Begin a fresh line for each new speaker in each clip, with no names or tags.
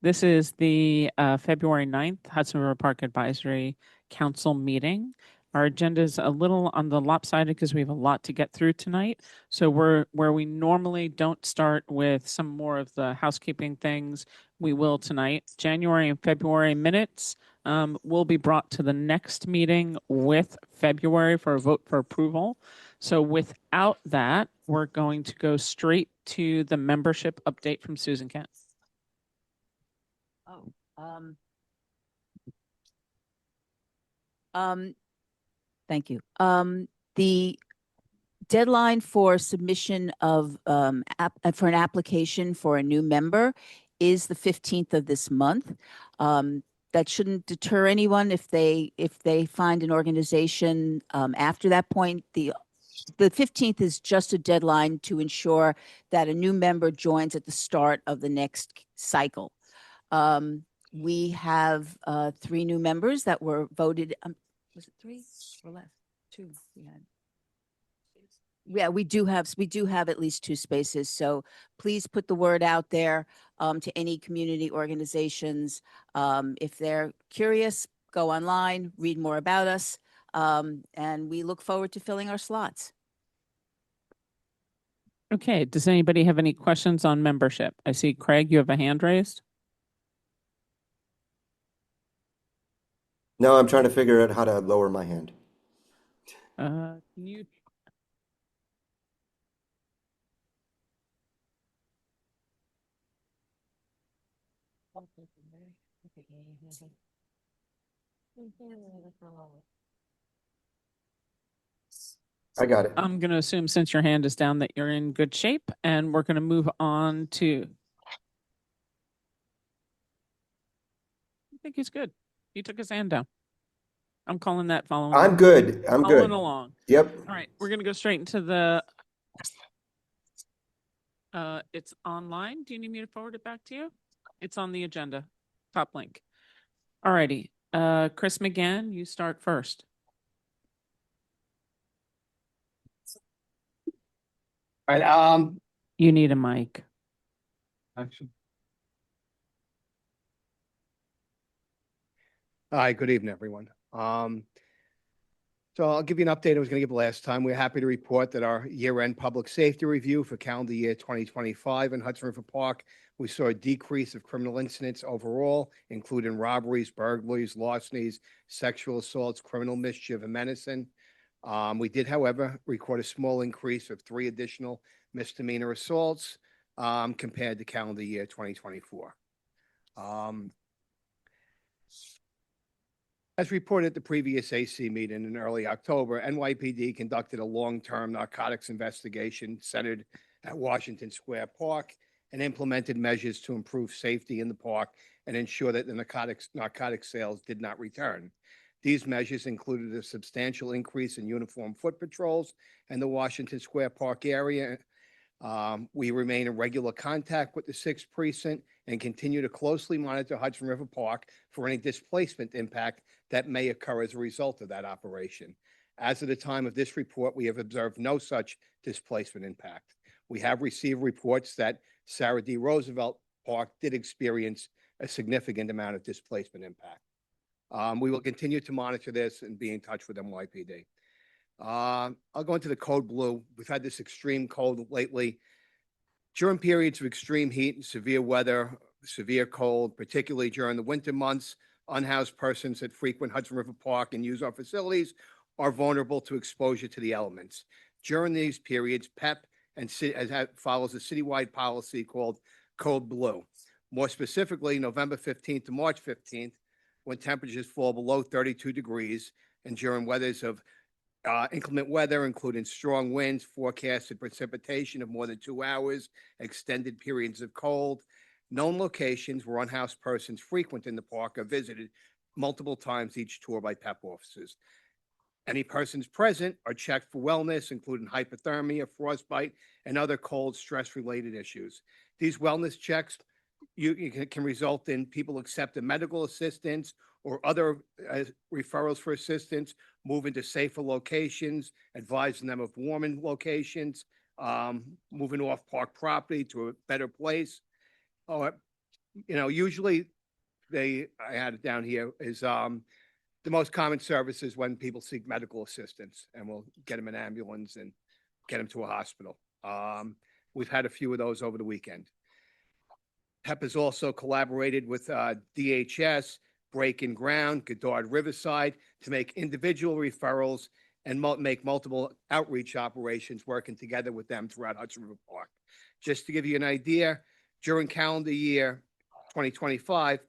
This is the February 9th Hudson River Park Advisory Council meeting. Our agenda is a little on the lopsided because we have a lot to get through tonight. So we're where we normally don't start with some more of the housekeeping things, we will tonight. January and February minutes will be brought to the next meeting with February for a vote for approval. So without that, we're going to go straight to the membership update from Susan Kent.
Oh, thank you. The deadline for submission of for an application for a new member is the 15th of this month. That shouldn't deter anyone if they find an organization after that point. The 15th is just a deadline to ensure that a new member joins at the start of the next cycle. We have 3 new members that were voted. Was it 3 or less? 2 we had. Yeah, we do have at least 2 spaces. So please put the word out there to any community organizations. If they're curious, go online, read more about us, and we look forward to filling our slots.
Okay, does anybody have any questions on membership? I see Craig, you have a hand raised.
No, I'm trying to figure out how to lower my hand.
Can you?
I got it.
I'm going to assume since your hand is down that you're in good shape, and we're going to move on to. I think he's good. He took his hand down. I'm calling that following.
I'm good. I'm
following
good.
along.
Yep.
All right, we're going to go straight into the. It's online. Do you need me to forward it back to you? It's on the agenda, top link. All righty. Chris McGann, you start first.
All right.
You need a mic.
Action. Hi, good evening, everyone. So I'll give you an update I was going to give last time. We're happy to report that our year-end public safety review for calendar year 2025 in Hudson River Park, we saw a decrease of criminal incidents overall, including robberies, burglaries, larcenies, sexual assaults, criminal mischief, and menacing. We did, however, record a small increase of 3 additional misdemeanor assaults compared to calendar year 2024. As reported at the previous AC meeting in early October, NYPD conducted a long-term narcotics investigation centered at Washington Square Park and implemented measures to improve safety in the park and ensure that the narcotic sales did not return. These measures included a substantial increase in uniform foot patrols in the Washington Square Park area. We remain in regular contact with the 6th Precinct and continue to closely monitor Hudson River Park for any displacement impact that may occur as a result of that operation. As of the time of this report, we have observed no such displacement impact. We have received reports that Sarah D. Roosevelt Park did experience a significant amount of displacement impact. We will continue to monitor this and be in touch with NYPD. I'll go into the code blue. We've had this extreme cold lately. During periods of extreme heat and severe weather, severe cold, particularly during the winter months, unhoused persons that frequent Hudson River Park and use our facilities are vulnerable to exposure to the elements. During these periods, PEP follows a citywide policy called Code Blue. More specifically, November 15th to March 15th, when temperatures fall below 32 degrees, and during weathers of inclement weather, including strong winds, forecasted precipitation of more than 2 hours, extended periods of cold. Known locations where unhoused persons frequent in the park are visited multiple times each tour by PEP officers. Any persons present are checked for wellness, including hypothermia, frostbite, and other cold stress-related issues. These wellness checks can result in people accepting medical assistance or other referrals for assistance, moving to safer locations, advising them of warming locations, moving off park property to a better place, or Usually I had it down here, is the most common service is when people seek medical assistance, and we'll get them an ambulance and get them to a hospital. We've had a few of those over the weekend. PEP has also collaborated with DHS, Breaking Ground, Goddard Riverside to make individual referrals and make multiple outreach operations, working together with them throughout Hudson River Park. Just to give you an idea, during calendar year 2025,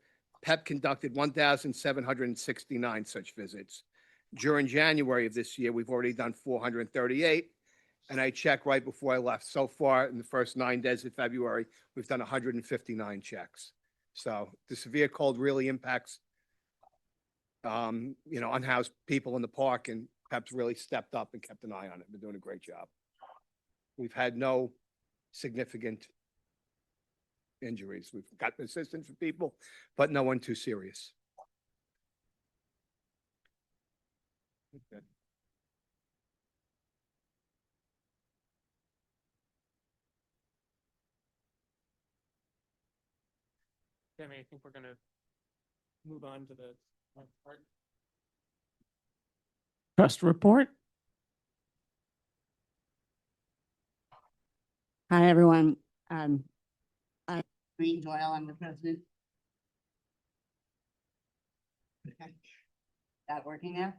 PEP conducted 1,769 such visits. During January of this year, we've already done 438. And I checked right before I left. So far, in the first 9 days of February, we've done 159 checks. So the severe cold really impacts, unhoused people in the park, and PEP's really stepped up and kept an eye on it. They're doing a great job. We've had no significant injuries. We've gotten assistance for people, but no one too serious. Okay.
Tammy, I think we're going to move on to the part. Trust report.
Hi, everyone. I'm Green Doyle. I'm the president. Okay. That working now?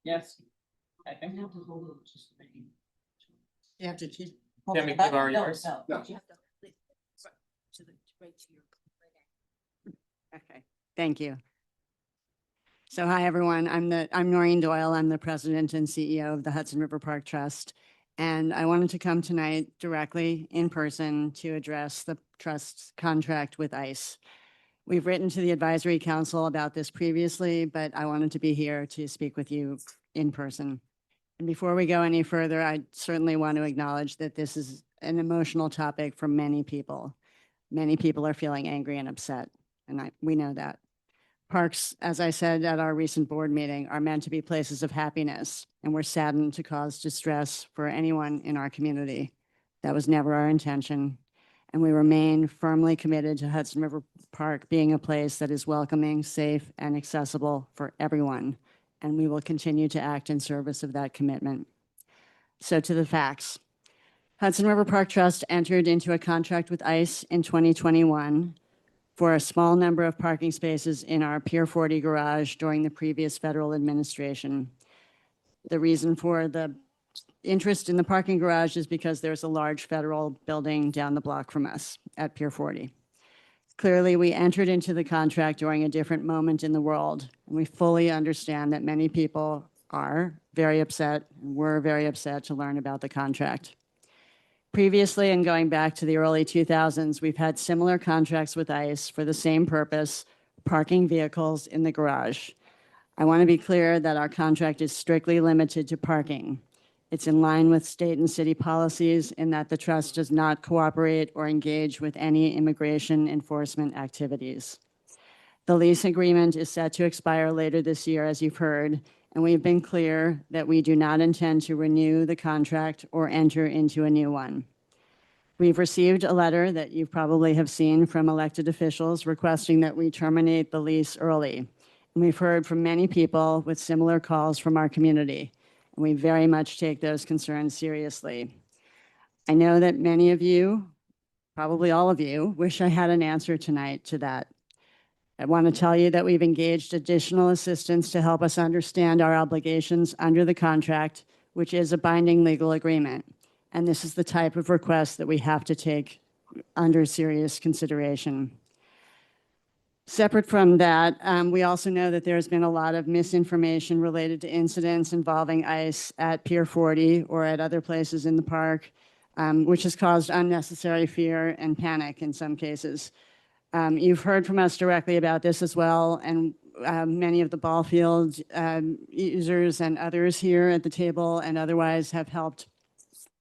Yes. I think.
You have to keep.
Tammy, give our yours.
No.
Okay, thank you. So hi, everyone. I'm Noreen Doyle. I'm the president and CEO of the Hudson River Park Trust. And I wanted to come tonight directly in person to address the trust's contract with ICE. We've written to the advisory council about this previously, but I wanted to be here to speak with you in person. And before we go any further, I certainly want to acknowledge that this is an emotional topic for many people. Many people are feeling angry and upset, and we know that. Parks, as I said at our recent board meeting, are meant to be places of happiness, and we're saddened to cause distress for anyone in our community. That was never our intention, and we remain firmly committed to Hudson River Park being a place that is welcoming, safe, and accessible for everyone, and we will continue to act in service of that commitment. So to the facts. Hudson River Park Trust entered into a contract with ICE in 2021 for a small number of parking spaces in our Pier 40 garage during the previous federal administration. The reason for the interest in the parking garage is because there's a large federal building down the block from us at Pier 40. Clearly, we entered into the contract during a different moment in the world, and we fully understand that many people are very upset and were very upset to learn about the contract. Previously, and going back to the early 2000s, we've had similar contracts with ICE for the same purpose, parking vehicles in the garage. I want to be clear that our contract is strictly limited to parking. It's in line with state and city policies in that the trust does not cooperate or engage with any immigration enforcement activities. The lease agreement is set to expire later this year, as you've heard, and we've been clear that we do not intend to renew the contract or enter into a new one. We've received a letter that you probably have seen from elected officials requesting that we terminate the lease early. And we've heard from many people with similar calls from our community, and we very much take those concerns seriously. I know that many of you, probably all of you, wish I had an answer tonight to that. I want to tell you that we've engaged additional assistance to help us understand our obligations under the contract, which is a binding legal agreement. And this is the type of request that we have to take under serious consideration. Separate from that, we also know that there's been a lot of misinformation related to incidents involving ICE at Pier 40 or at other places in the park, which has caused unnecessary fear and panic in some cases. You've heard from us directly about this as well, and many of the ball field users and others here at the table and otherwise have helped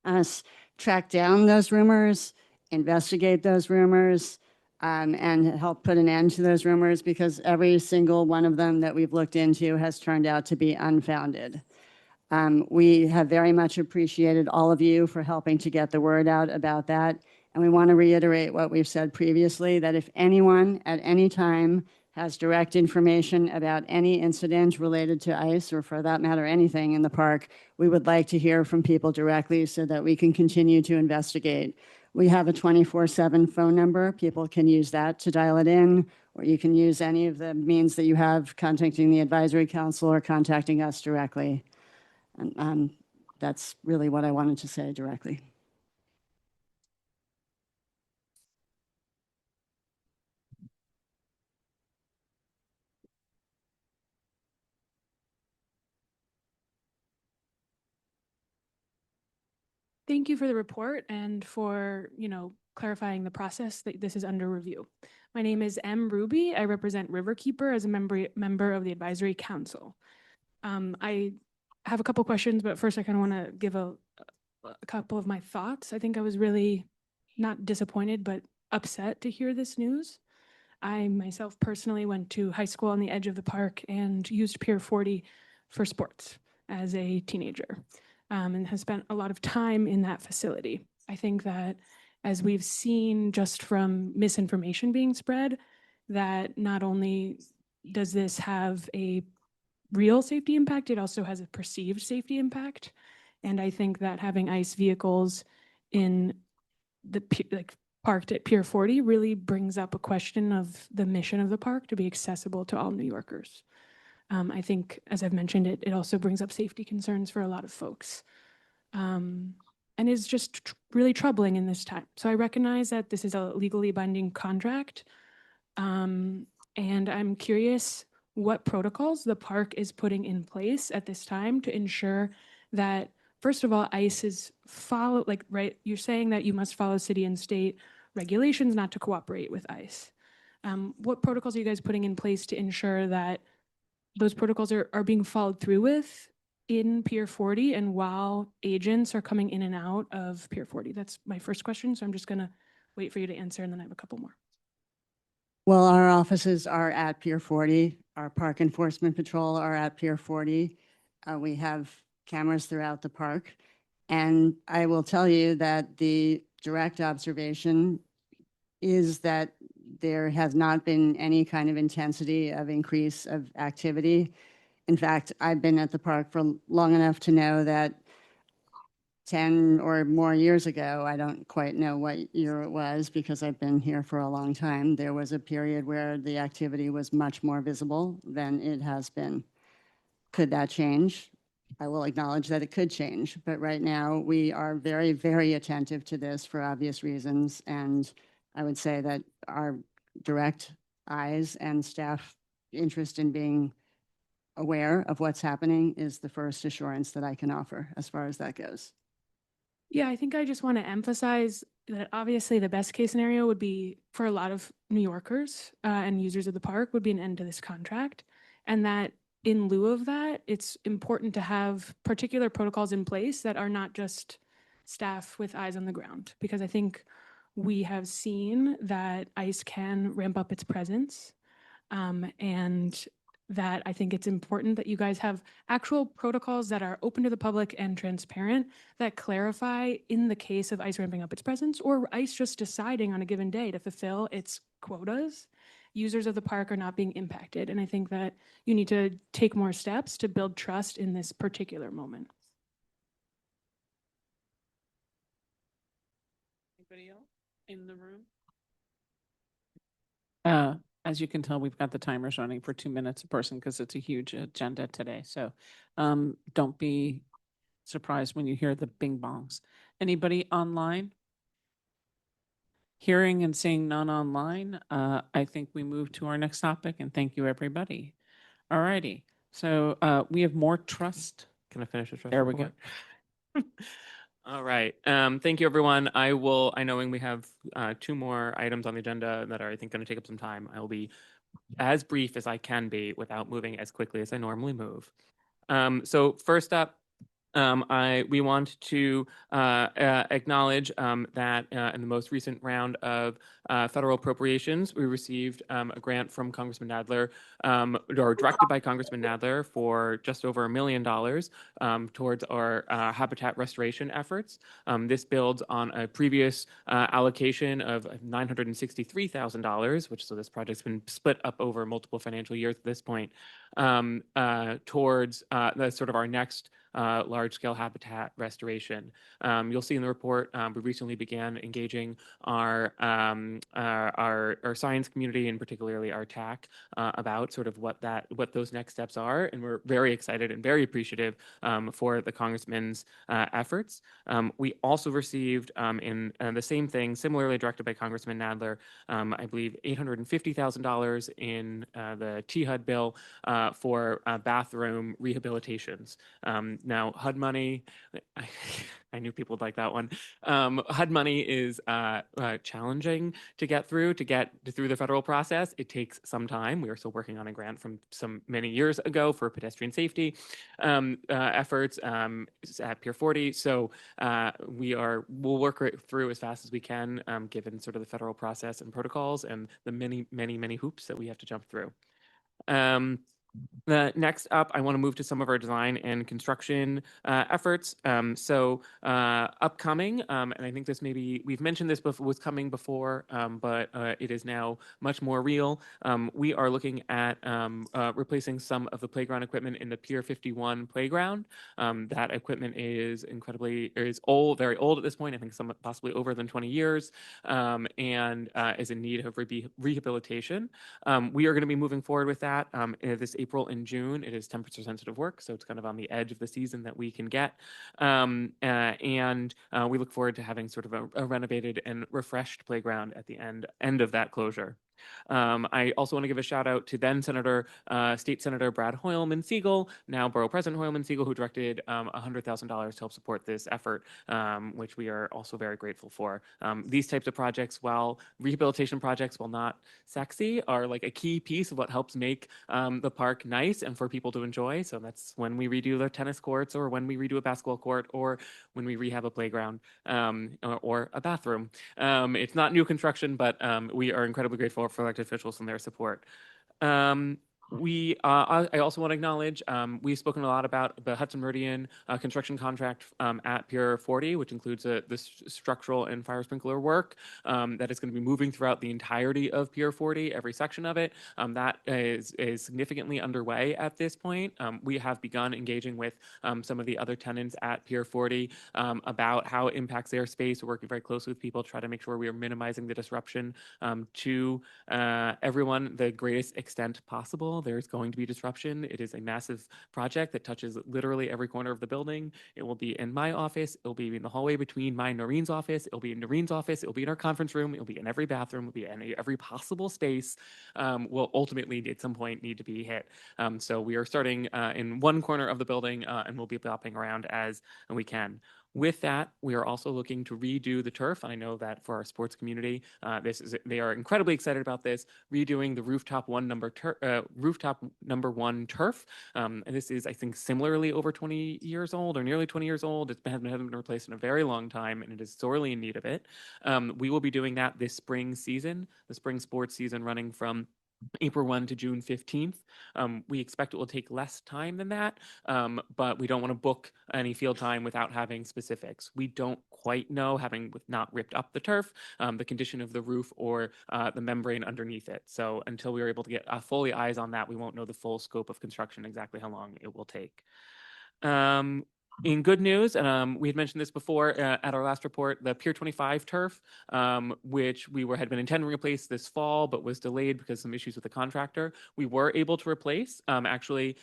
us track down those rumors, investigate those rumors, and help put an end to those rumors, because every single one of them that we've looked into has turned out to be unfounded. We have very much appreciated all of you for helping to get the word out about that. And we want to reiterate what we've said previously, that if anyone at any time has direct information about any incident related to ICE, or for that matter, anything in the park, we would like to hear from people directly so that we can continue to investigate. We have a 24/7 phone number. People can use that to dial it in, or you can use any of the means that you have contacting the advisory council or contacting us directly. And that's really what I wanted to say directly.
Thank you for the report and for, clarifying the process that this is under review. My name is M. Ruby. I represent Riverkeeper as a member of the advisory council. I have a couple questions, but first I kind of want to give a couple of my thoughts. I think I was really not disappointed, but upset to hear this news. I myself personally went to high school on the edge of the park and used Pier 40 for sports as a teenager, and has spent a lot of time in that facility. I think that as we've seen just from misinformation being spread, that not only does this have a real safety impact, it also has a perceived safety impact. And I think that having ICE vehicles in the parked at Pier 40 really brings up a question of the mission of the park to be accessible to all New Yorkers. I think, as I've mentioned, it also brings up safety concerns for a lot of folks, and is just really troubling in this time. So I recognize that this is a legally binding contract, and I'm curious what protocols the park is putting in place at this time to ensure that, first of all, ICE is right, you're saying that you must follow city and state regulations not to cooperate with ICE. What protocols are you guys putting in place to ensure that those protocols are being followed through with in Pier 40 and while agents are coming in and out of Pier 40? That's my first question. So I'm just going to wait for you to answer, and then I have a couple more.
Well, our offices are at Pier 40. Our park enforcement patrol are at Pier 40. We have cameras throughout the park. And I will tell you that the direct observation is that there has not been any kind of intensity of increase of activity. In fact, I've been at the park for long enough to know that 10 or more years ago, I don't quite know what year it was because I've been here for a long time, there was a period where the activity was much more visible than it has been. Could that change? I will acknowledge that it could change, but right now we are very, very attentive to this for obvious reasons. And I would say that our direct eyes and staff interest in being aware of what's happening is the first assurance that I can offer as far as that goes.
Yeah, I think I just want to emphasize that obviously the best case scenario would be for a lot of New Yorkers and users of the park would be an end to this contract. And that in lieu of that, it's important to have particular protocols in place that are not just staff with eyes on the ground, because I think we have seen that ICE can ramp up its presence, and that I think it's important that you guys have actual protocols that are open to the public and transparent that clarify in the case of ICE ramping up its presence or ICE just deciding on a given day to fulfill its quotas, users of the park are not being impacted. And I think that you need to take more steps to build trust in this particular moment. Anybody else in the room?
As you can tell, we've got the timers running for 2 minutes a person because it's a huge agenda today. So don't be surprised when you hear the bing bongs. Anybody online? Hearing and seeing none online, I think we move to our next topic, and thank you, everybody. All righty. So we have more trust.
Can I finish the trust
There we
report?
go.
All right. Thank you, everyone. I knowing we have 2 more items on the agenda that are, I think, going to take up some time. I will be as brief as I can be without moving as quickly as I normally move. So first up, We want to acknowledge that in the most recent round of federal appropriations, we received a grant from Congressman Nadler, or directed by Congressman Nadler, for just over $1 million towards our habitat restoration efforts. This builds on a previous allocation of $963,000, which so this project's been split up over multiple financial years at this point, towards the sort of our next large-scale habitat restoration. You'll see in the report, we recently began engaging our science community, and particularly our TAC, about sort of what those next steps are, and we're very excited and very appreciative for the congressman's efforts. We also received in the same thing, similarly directed by Congressman Nadler, I believe $850,000 in the THUD bill for bathroom rehabilitations. Now, HUD money, I knew people would like that one. HUD money is challenging to get through the federal process. It takes some time. We are still working on a grant from many years ago for pedestrian safety efforts at Pier 40. So we'll work right through as fast as we can, given sort of the federal process and protocols and the many hoops that we have to jump through. Next up, I want to move to some of our design and construction efforts. Upcoming, and I think this we've mentioned this before, was coming before, but it is now much more real. We are looking at replacing some of the playground equipment in the Pier 51 playground. That equipment is old, very old at this point. I think some possibly over than 20 years, and is in need of rehabilitation. We are going to be moving forward with that this April and June. It is temperature sensitive work, so it's kind of on the edge of the season that we can get. And we look forward to having sort of a renovated and refreshed playground at the end of that closure. I also want to give a shout out to then State Senator Brad Hoylman Siegel, now Borough President Hoylman Siegel, who directed $100,000 to help support this effort, which we are also very grateful for. These types of projects, rehabilitation projects, while not sexy, are like a key piece of what helps make the park nice and for people to enjoy. So that's when we redo the tennis courts, or when we redo a basketball court, or when we rehab a playground, or a bathroom. It's not new construction, but we are incredibly grateful for elected officials and their support. I also want to acknowledge, we've spoken a lot about the Hudson Meridian construction contract at Pier 40, which includes the structural and fire sprinkler work that is going to be moving throughout the entirety of Pier 40, every section of it. That is significantly underway at this point. We have begun engaging with some of the other tenants at Pier 40 about how it impacts their space. We're working very closely with people to try to make sure we are minimizing the disruption to everyone the greatest extent possible. There's going to be disruption. It is a massive project that touches literally every corner of the building. It will be in my office. It'll be in the hallway between my and Noreen's office. It'll be in Noreen's office. It'll be in our conference room. It'll be in every bathroom. It'll be in every possible space. Will ultimately at some point need to be hit. So we are starting in one corner of the building, and we'll be bopping around as we can. With that, we are also looking to redo the turf. I know that for our sports community, they are incredibly excited about this, redoing the rooftop number one turf. And this is, I think, similarly over 20 years old, or nearly 20 years old. It hasn't been replaced in a very long time, and it is sorely in need of it. We will be doing that this spring season, the spring sports season, running from April 1 to June 15th. We expect it will take less time than that, but we don't want to book any field time without having specifics. We don't quite know, having not ripped up the turf, the condition of the roof or the membrane underneath it. So until we are able to get fully eyes on that, we won't know the full scope of construction, exactly how long it will take. In good news, we had mentioned this before at our last report, the Pier 25 turf, which had been intending to replace this fall, but was delayed because of some issues with the contractor. We were able to replace, actually,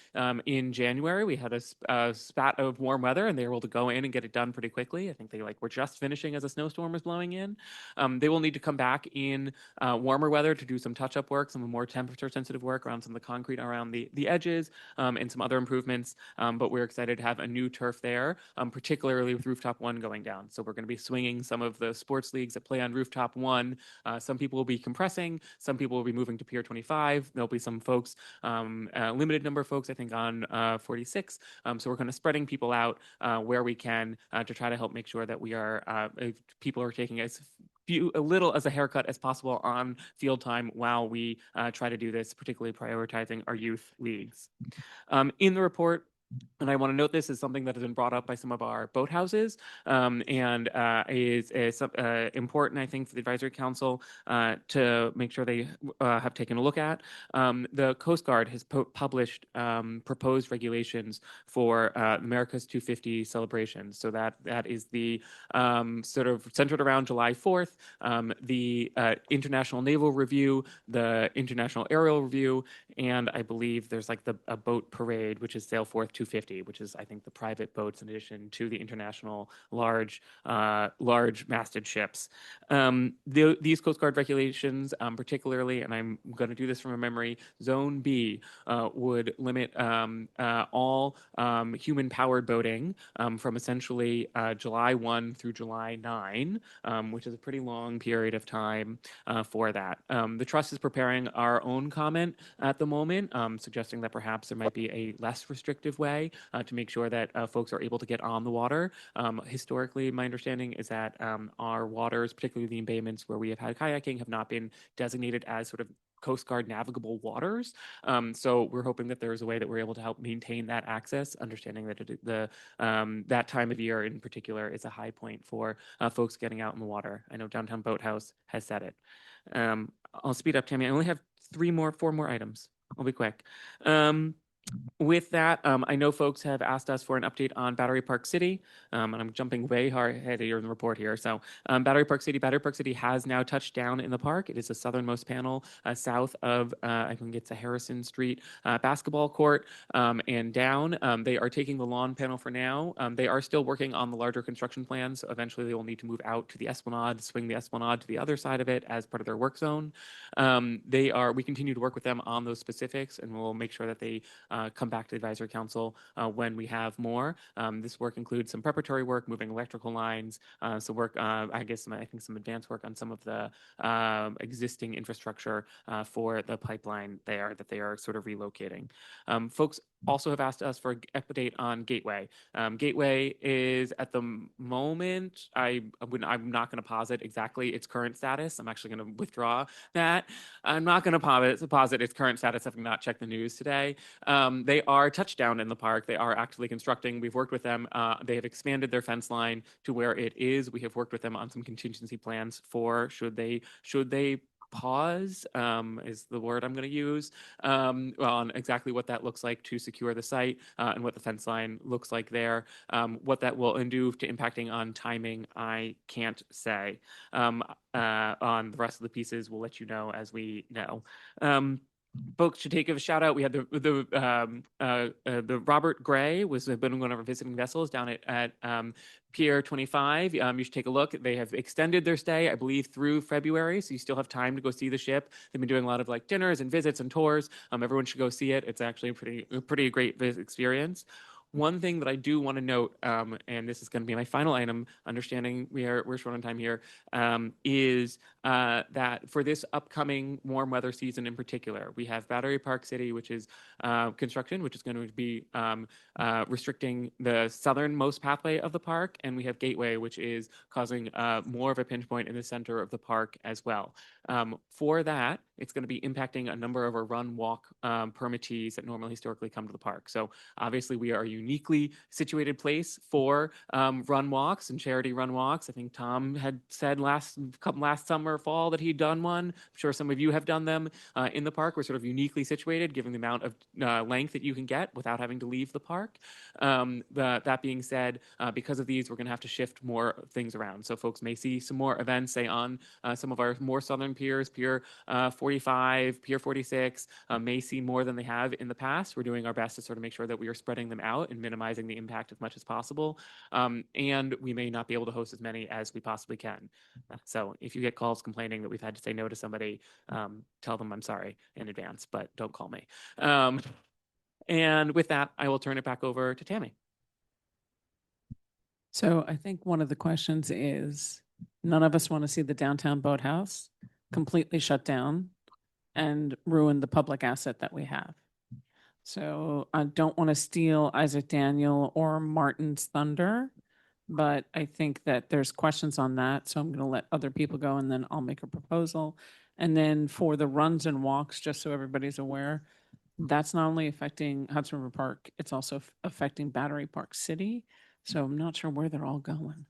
in January. We had a spat of warm weather, and they were able to go in and get it done pretty quickly. I think they were just finishing as a snowstorm was blowing in. They will need to come back in warmer weather to do some touch-up work, some more temperature-sensitive work around some of the concrete around the edges, and some other improvements. But we're excited to have a new turf turf there, particularly with Rooftop 1 going down. So we're going to be swinging some of the sports leagues that play on Rooftop 1. Some people will be compressing, some people will be moving to Pier 25. There'll be some folks, a limited number of folks, I think, on 46. So we're kind of spreading people out where we can to try to help make sure that we are, people are taking as a little as a haircut as possible on field time while we try to do this, particularly prioritizing our youth leagues. In the report, and I want to note this is something that has been brought up by some of our boathouses and is important, I think, for the Advisory Council to make sure they have taken a look at. The Coast Guard has published proposed regulations for America's 250 celebrations. So that is the sort of centered around July 4th, the International Naval Review, the International Aerial Review, and I believe there's like a boat parade, which is Sailforth 250, which is, I think, the private boats in addition to the international large masted ships. These Coast Guard regulations, particularly, and I'm going to do this from a memory, Zone B would limit all human-powered boating from essentially July 1 through July 9, which is a pretty long period of time for that. The Trust is preparing our own comment at the moment, suggesting that perhaps there might be a less restrictive way to make sure that folks are able to get on the water. Historically, my understanding is that our waters, particularly the embayments where we have had kayaking, have not been designated as sort of Coast Guard navigable waters. So we're hoping that there's a way that we're able to help maintain that access, understanding that that time of year in particular is a high point for folks getting out in the water. I know Downtown Boathouse has said it. I'll speed up, Tammy. I only have four more items. I'll be quick. With that, I know folks have asked us for an update on Battery Park City, and I'm jumping way hard ahead of your report here. So Battery Park City has now touched down in the park. It is the southernmost panel south of, I think it's a Harrison Street basketball court and down. They are taking the lawn panel for now. They are still working on the larger construction plans. So eventually they will need to move out to the Esplanade, swing the Esplanade to the other side of it as part of their work zone. We continue to work with them on those specifics, and we'll make sure that they come back to the Advisory Council when we have more. This work includes some preparatory work, moving electrical lines, some work, I think some advanced work on some of the existing infrastructure for the pipeline there that they are sort of relocating. Folks also have asked us for an update on Gateway. Gateway is at the moment, I'm not going to posit exactly its current status. I'm actually going to withdraw that. I'm not going to posit its current status. I've not checked the news today. They are touched down in the park. They are actively constructing. We've worked with them. They have expanded their fence line to where it is. We have worked with them on some contingency plans for should they pause is the word I'm going to use on exactly what that looks like to secure the site and what the fence line looks like there. What that will do to impacting on timing, I can't say. On the rest of the pieces, we'll let you know as we know. Folks should take a shout out. We had the Robert Gray was been one of our visiting vessels down at Pier 25. You should take a look. They have extended their stay, I believe, through February, so you still have time to go see the ship. They've been doing a lot of like dinners and visits and tours. Everyone should go see it. It's actually a pretty great experience. One thing that I do want to note, and this is going to be my final item, understanding we're short on time here, is that for this upcoming warm weather season in particular, we have Battery Park City, which is construction, which is going to be restricting the southernmost pathway of the park, and we have Gateway, which is causing more of a pinch point in the center of the park as well. For that, it's going to be impacting a number of our run-walk permittees that normally historically come to the park. So obviously we are a uniquely situated place for run walks and charity run walks. I think Tom had said last summer, fall that he'd done one. I'm sure some of you have done them in the park. We're sort of uniquely situated given the amount of length that you can get without having to leave the park. That being said, because of these, we're going to have to shift more things around. So folks may see some more events, say on some of our more southern piers, Pier 45, Pier 46, may see more than they have in the past. We're doing our best to sort of make sure that we are spreading them out and minimizing the impact as much as possible. And we may not be able to host as many as we possibly can. So if you get calls complaining that we've had to say no to somebody, tell them I'm sorry in advance, but don't call me. And with that, I will turn it back over to Tammy.
So I think one of the questions is, none of us want to see the downtown boathouse completely shut down and ruin the public asset that we have. So I don't want to steal Isaac Daniel or Martin's thunder, but I think that there's questions on that. So I'm going to let other people go and then I'll make a proposal. And then for the runs and walks, just so everybody's aware, that's not only affecting Hudson River Park, it's also affecting Battery Park City. So I'm not sure where they're all going.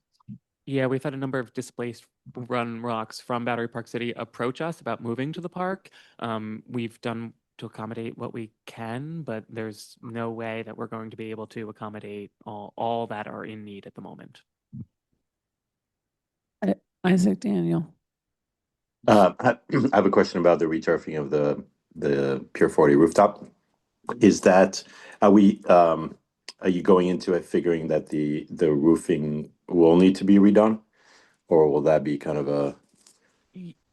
Yeah, we've had a number of displaced run rocks from Battery Park City approach us about moving to the park. We've done to accommodate what we can, but there's no way that we're going to be able to accommodate all that are in need at the moment.
Isaac Daniel.
I have a question about the returfing of the Pier 40 rooftop. Is that, are you going into it figuring that the roofing will need to be redone? Or will that be kind of a,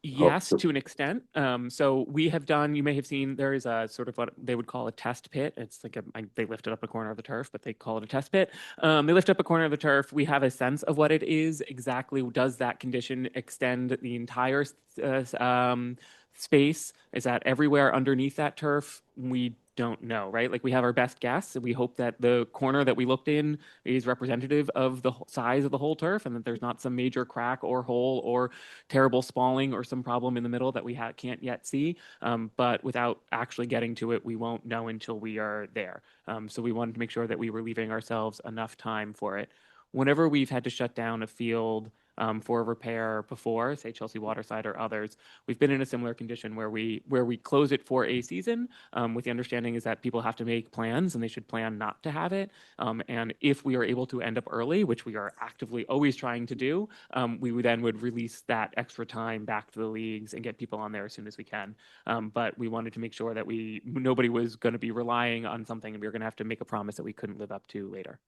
Yes, to an extent. So we have done, you may have seen, there is a sort of what they would call a test pit. It's like they lifted up a corner of the turf, but they call it a test pit. They lift up a corner of the turf. We have a sense of what it is exactly. Does that condition extend the entire space? Is that everywhere underneath that turf? We don't know, right? Like we have our best guess. We hope that the corner that we looked in is representative of the size of the whole turf and that there's not some major crack or hole or terrible spalling or some problem in the middle that we can't yet see. But without actually getting to it, we won't know until we are there. So we wanted to make sure that we were leaving ourselves enough time for it. Whenever we've had to shut down a field for repair before, say Chelsea Waterside or others, we've been in a similar condition where we close it for a season with the understanding is that people have to make plans and they should plan not to have it. And if we are able to end up early, which we are actively always trying to do, we would release that extra time back to the leagues and get people on there as soon as we can. But we wanted to make sure that nobody was going to be relying on something and we were going to have to make a promise that we couldn't live up to later.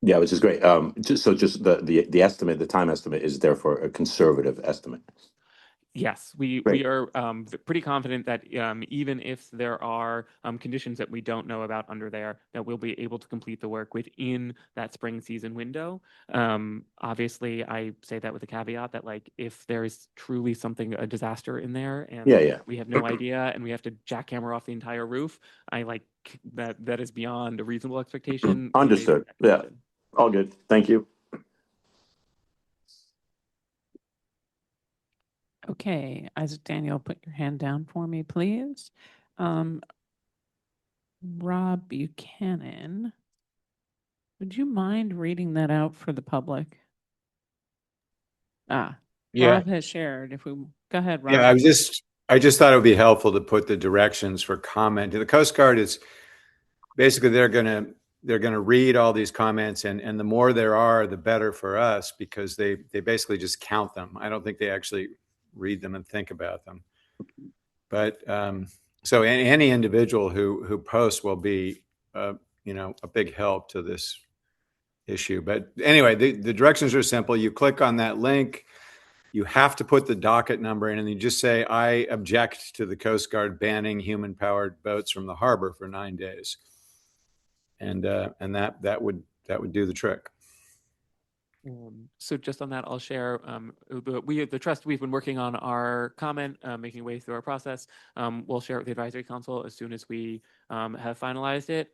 yeah, which is great. Just the estimate, the time estimate is therefore a conservative estimate.
Yes, we
Great.
are pretty confident that even if there are conditions that we don't know about under there, that we'll be able to complete the work within that spring season window. Obviously, I say that with a caveat that like if there is truly a disaster in there and
Yeah.
we have no idea and we have to jackhammer off the entire roof, that is beyond a reasonable expectation.
Understood. Yeah, all good. Thank you.
Okay, Isaac Daniel, put your hand down for me, please. Rob Buchanan, would you mind reading that out for the public?
Yeah.
Rob has shared. If we go ahead, Rob.
Yeah, I just thought it would be helpful to put the directions for comment. The Coast Guard is basically they're gonna read all these comments and the more there are, the better for us because they basically just count them. I don't think they actually read them and think about them. But so any individual who posts will be a big help to this issue. But anyway, the directions are simple. You click on that link. You have to put the docket number in and you just say, I object to the Coast Guard banning human-powered boats from the harbor for 9 days. And that would do the trick.
So just on that, I'll share, the trust, we've been working on our comment, making way through our process. We'll share it with the advisory council as soon as we have finalized it.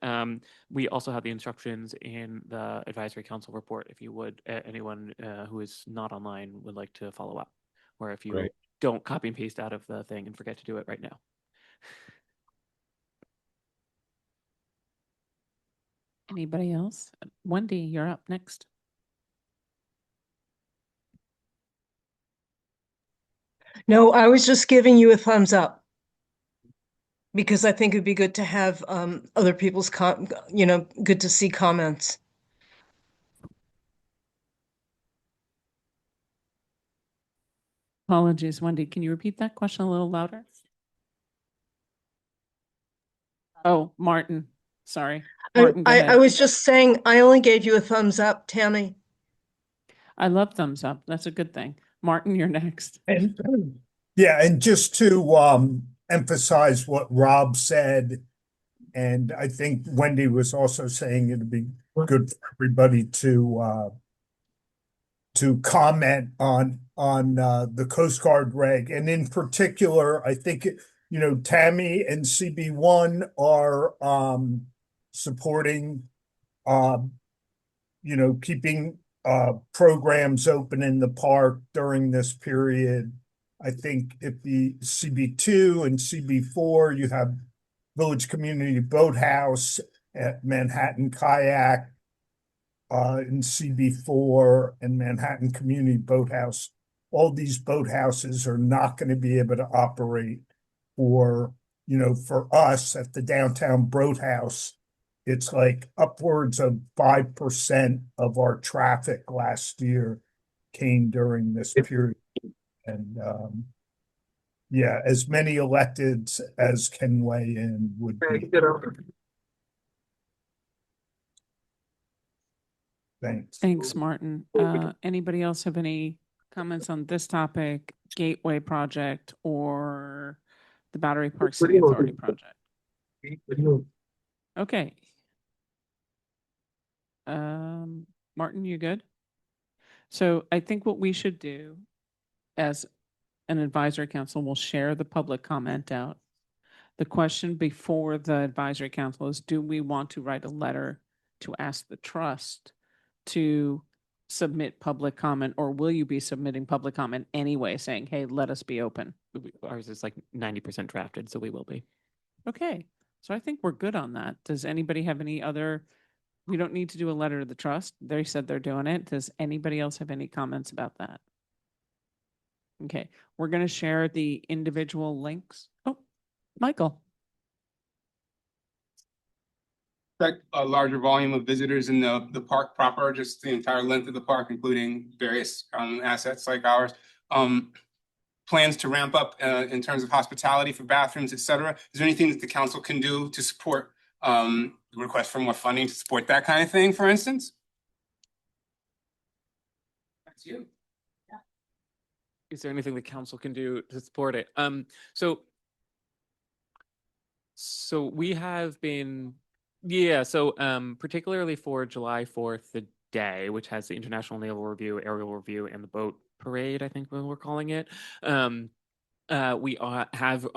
We also have the instructions in the advisory council report if you would, anyone who is not online would like to follow up, or if you don't copy and paste out of the thing and forget to do it right now.
Anybody else? Wendy, you're up next.
No, I was just giving you a thumbs up because I think it'd be good to have other people's good to see comments.
Apologies, Wendy. Can you repeat that question a little louder? Oh, Martin. Sorry. Martin, go ahead.
I was just saying I only gave you a thumbs up, Tammy.
I love thumbs up. That's a good thing. Martin, you're next.
And yeah, and just to emphasize what Rob said, and I think Wendy was also saying it'd be good for everybody to to comment on the Coast Guard reg. And in particular, I think, Tammy and CB1 are supporting, keeping programs open in the park during this period. I think if the CB2 and CB4, you have Village Community Boathouse at Manhattan Kayak, in CB4 and Manhattan Community Boathouse. All these boathouses are not going to be able to operate for us at the downtown boathouse. It's like upwards of 5% of our traffic last year came during this period. And yeah, as many electeds as can weigh in would be. Thanks.
Thanks, Martin. Anybody else have any comments on this topic, Gateway project or the Battery Park City Authority project? Okay. Martin, you good? So I think what we should do as an advisory council, we'll share the public comment out. The question before the advisory council is, do we want to write a letter to ask the trust to submit public comment, or will you be submitting public comment anyway, saying, hey, let us be open?
Ours is like 90% drafted, so we will be.
Okay, so I think we're good on that. Does anybody have any other, we don't need to do a letter to the trust. They said they're doing it. Does anybody else have any comments about that? Okay, we're going to share the individual links. Oh, Michael.
Expect a larger volume of visitors in the park proper, just the entire length of the park, including various assets like ours. Plans to ramp up in terms of hospitality for bathrooms, et cetera. Is there anything that the council can do to support the request for more funding to support that kind of thing, for instance? That's you.
Yeah. Is there anything the council can do to support it? So we have been. Yeah, so particularly for July 4th, the day, which has the International Naval Review, Aerial Review, and the Boat Parade, I think we're calling it. We have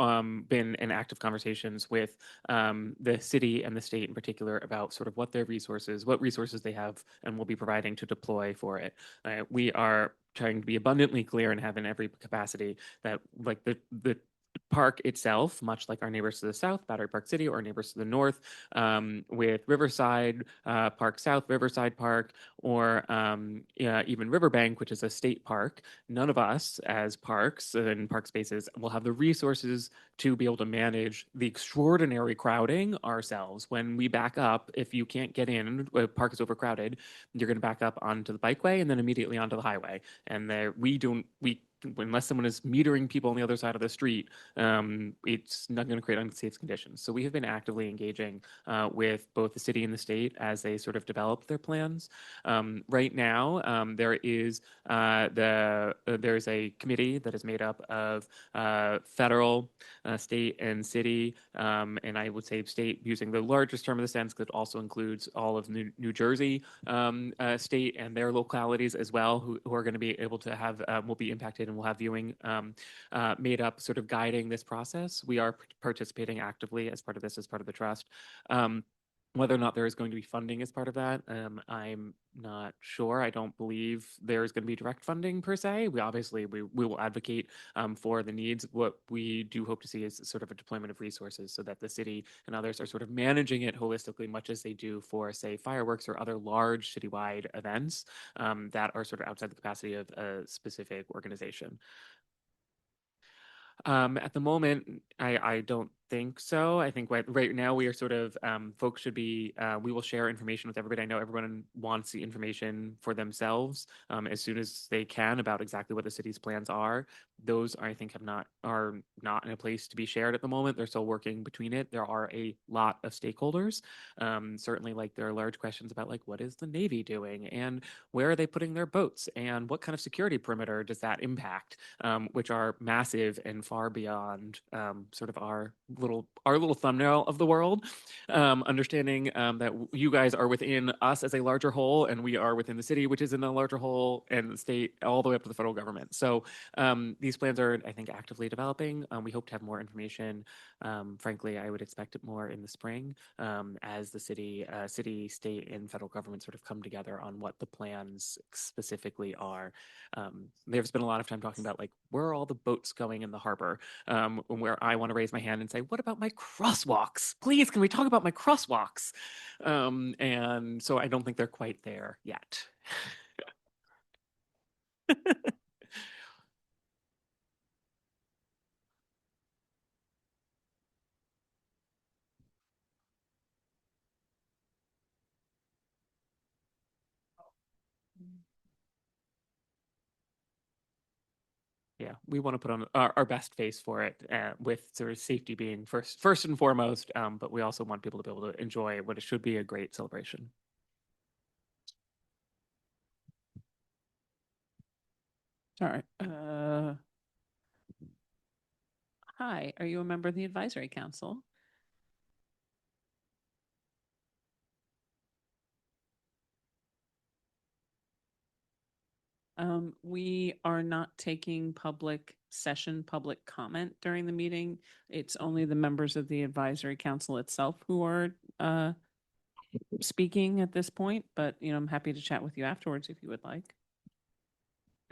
been in active conversations with the city and the state in particular about sort of what resources they have and will be providing to deploy for it. We are trying to be abundantly clear and have in every capacity that like the park itself, much like our neighbors to the south, Battery Park City, or our neighbors to the north, with Riverside Park South, Riverside Park, or even Riverbank, which is a state park. None of us as parks and park spaces will have the resources to be able to manage the extraordinary crowding ourselves. When we back up, if you can't get in, a park is overcrowded, you're going to back up onto the bikeway and then immediately onto the highway. And unless someone is metering people on the other side of the street, it's not going to create unsafe conditions. So we have been actively engaging with both the city and the state as they sort of develop their plans. Right now, there's a committee that is made up of federal, state, and city, and I would say state using the largest term of the sense, because it also includes all of New Jersey state and their localities as well, who are going to be able to have will be impacted and will have viewing made up, sort of guiding this process. We are participating actively as part of this, as part of the trust. Whether or not there is going to be funding as part of that, I'm not sure. I don't believe there is going to be direct funding per se. We will advocate for the needs. What we do hope to see is sort of a deployment of resources so that the city and others are sort of managing it holistically, much as they do for, say, fireworks or other large citywide events that are sort of outside the capacity of a specific organization. At the moment, I don't think so. I think right now we are sort of, folks should be, we will share information with everybody. I know everyone wants the information for themselves as soon as they can about exactly what the city's plans are. Those I think are not in a place to be shared at the moment. They're still working between it. There are a lot of stakeholders. Certainly, like there are large questions about like what is the Navy doing and where are they putting their boats and what kind of security perimeter does that impact, which are massive and far beyond sort of our our little thumbnail of the world, understanding that you guys are within us as a larger whole, and we are within the city, which is in a larger whole, and the state, all the way up to the federal government. So these plans are, I think, actively developing. We hope to have more information. Frankly, I would expect it more in the spring as the city, state, and federal government sort of come together on what the plans specifically are. There's been a lot of time talking about like, where are all the boats going in the harbor? Where I want to raise my hand and say, what about my crosswalks? Please, can we talk about my crosswalks? And so I don't think they're quite there yet. Yeah, we want to put on our best face for it, with sort of safety being first and foremost. But we also want people to be able to enjoy what it should be a great celebration.
All right. Hi, are you a member of the advisory council? We are not taking public comment during the meeting. It's only the members of the advisory council itself who are speaking at this point, but I'm happy to chat with you afterwards if you would like.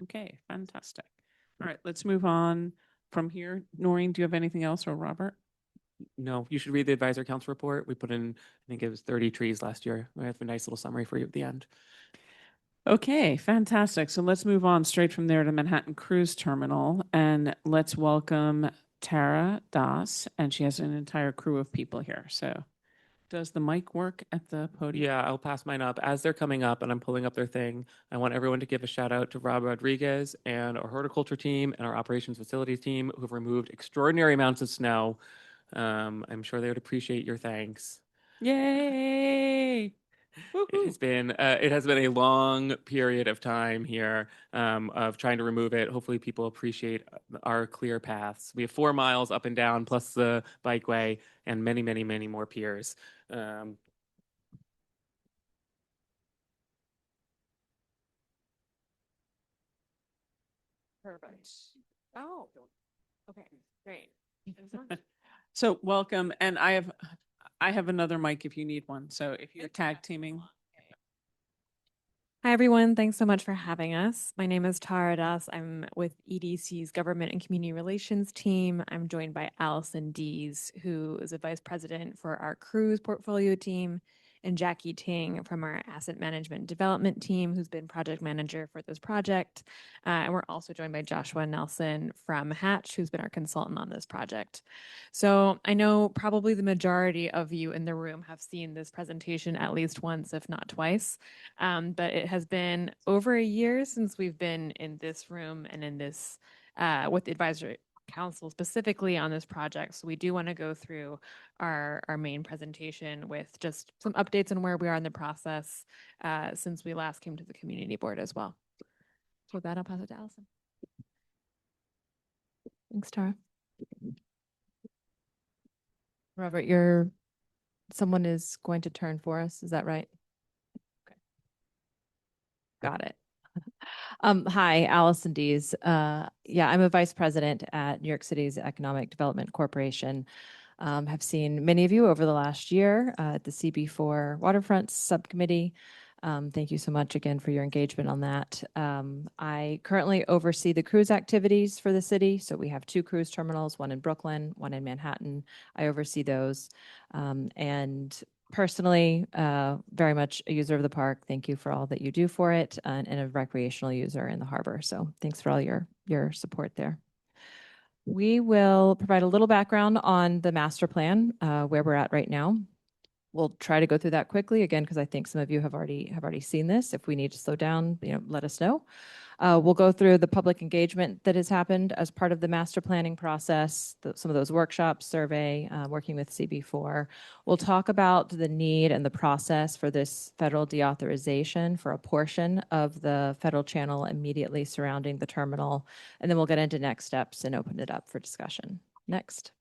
Okay, fantastic. All right, let's move on from here. Noreen, do you have anything else, or Robert?
No, you should read the advisory council report. We put in, I think it was 30 trees last year. We have a nice little summary for you at the end.
Okay, fantastic. So let's move on straight from there to Manhattan Cruise Terminal, and let's welcome Tara Das, and she has an entire crew of people here. So does the mic work at the podium?
Yeah, I'll pass mine up. As they're coming up and I'm pulling up their thing, I want everyone to give a shout out to Rob Rodriguez and our horticulture team and our operations facilities team who've removed extraordinary amounts of snow. I'm sure they would appreciate your thanks.
Yay!
It has been a long period of time here of trying to remove it. Hopefully people appreciate our clear paths. We have 4 miles up and down plus the bikeway and many, many, many more piers.
Perfect. Oh, okay, great. So welcome, and I have another mic if you need one. So if you're tag teaming.
Hi, everyone. Thanks so much for having us. My name is Tara Das. I'm with EDC's Government and Community Relations team. I'm joined by Allison Dees, who is a vice president for our cruise portfolio team, and Jackie Ting from our asset management development team, who's been project manager for this project. And we're also joined by Joshua Nelson from Hatch, who's been our consultant on this project. So I know probably the majority of you in the room have seen this presentation at least once, if not twice. But it has been over a year since we've been in this room and in this with the advisory council specifically on this project. So we do want to go through our main presentation with just some updates on where we are in the process since we last came to the community board as well. So with that, I'll pass it to Allison. Thanks, Tara. Robert, someone is going to turn for us. Is that right? Okay. Got it. Hi, Allison Dees. Yeah, I'm a vice president at New York City's Economic Development Corporation. Have seen many of you over the last year at the CB4 Waterfront Subcommittee. Thank you so much again for your engagement on that. I currently oversee the cruise activities for the city. So we have 2 cruise terminals, one in Brooklyn, one in Manhattan. I oversee those. And personally, very much a user of the park. Thank you for all that you do for it, and a recreational user in the harbor. So thanks for all your support there. We will provide a little background on the master plan, where we're at right now. We'll try to go through that quickly again, because I think some of you have already seen this. If we need to slow down, let us know. We'll go through the public engagement that has happened as part of the master planning process, some of those workshops, survey, working with CB4. We'll talk about the need and the process for this federal deauthorization for a portion of the federal channel immediately surrounding the terminal. And then we'll get into next steps and open it up for discussion. Next.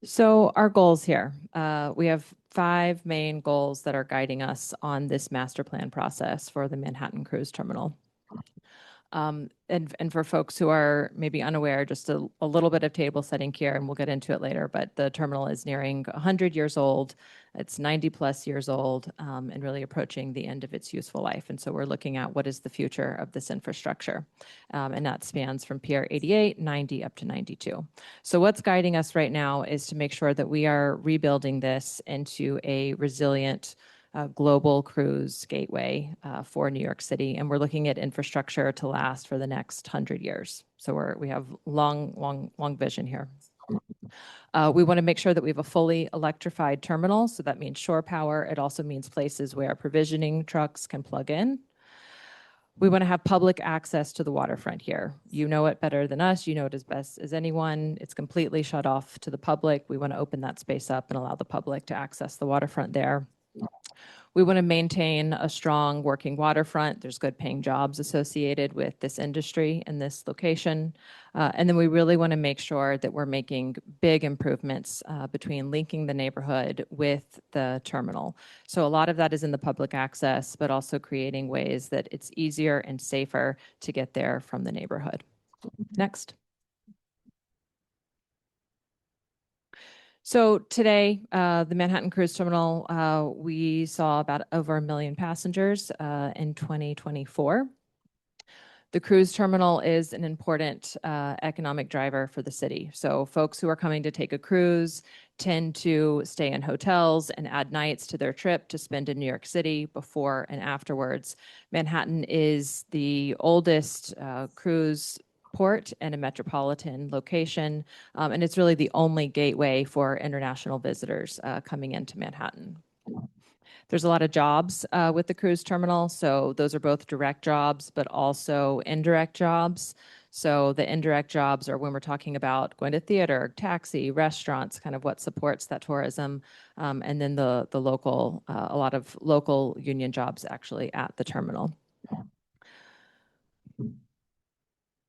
So our goals here, we have 5 main goals that are guiding us on this master plan process for the Manhattan Cruise Terminal. And for folks who are maybe unaware, just a little bit of table setting here, and we'll get into it later, but the terminal is nearing 100 years old. It's 90 plus years old, and really approaching the end of its useful life. And so we're looking at what is the future of this infrastructure. And that spans from Pier 88, 90 up to 92. So what's guiding us right now is to make sure that we are rebuilding this into a resilient global cruise gateway for New York City. And we're looking at infrastructure to last for the next 100 years. So we have long vision here. We want to make sure that we have a fully electrified terminal. So that means shore power. It also means places where provisioning trucks can plug in. We want to have public access to the waterfront here. You know it better than us. You know it as best as anyone. It's completely shut off to the public. We want to open that space up and allow the public to access the waterfront there. We want to maintain a strong working waterfront. There's good paying jobs associated with this industry and this location. And then we really want to make sure that we're making big improvements between linking the neighborhood with the terminal. So a lot of that is in the public access, but also creating ways that it's easier and safer to get there from the neighborhood. Next. So today, the Manhattan Cruise Terminal, we saw about over 1 million passengers in 2024. The cruise terminal is an important economic driver for the city. So folks who are coming to take a cruise tend to stay in hotels and add nights to their trip to spend in New York City before and afterwards. Manhattan is the oldest cruise port and a metropolitan location. And it's really the only gateway for international visitors coming into Manhattan. There's a lot of jobs with the cruise terminal. So those are both direct jobs, but also indirect jobs. So the indirect jobs are when we're talking about going to theater, taxi, restaurants, kind of what supports that tourism. And then the local, a lot of local union jobs actually at the terminal.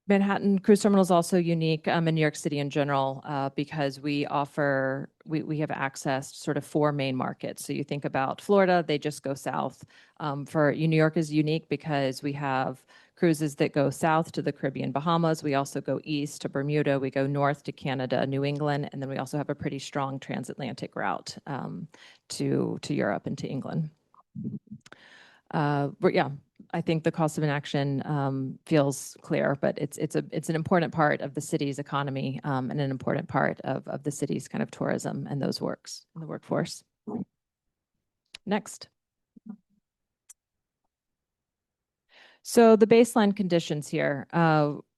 Manhattan Cruise Terminal is also unique in New York City in general because we have access to sort of 4 main markets. So you think about Florida, they just go south. New York is unique because we have cruises that go south to the Caribbean, Bahamas. We also go east to Bermuda. We go north to Canada, New England, and then we also have a pretty strong transatlantic route to Europe and to England. But yeah, I think the cost of inaction feels clear, but it's an important part of the city's economy and an important part of the city's kind of tourism and those works in the workforce. Next. So the baseline conditions here,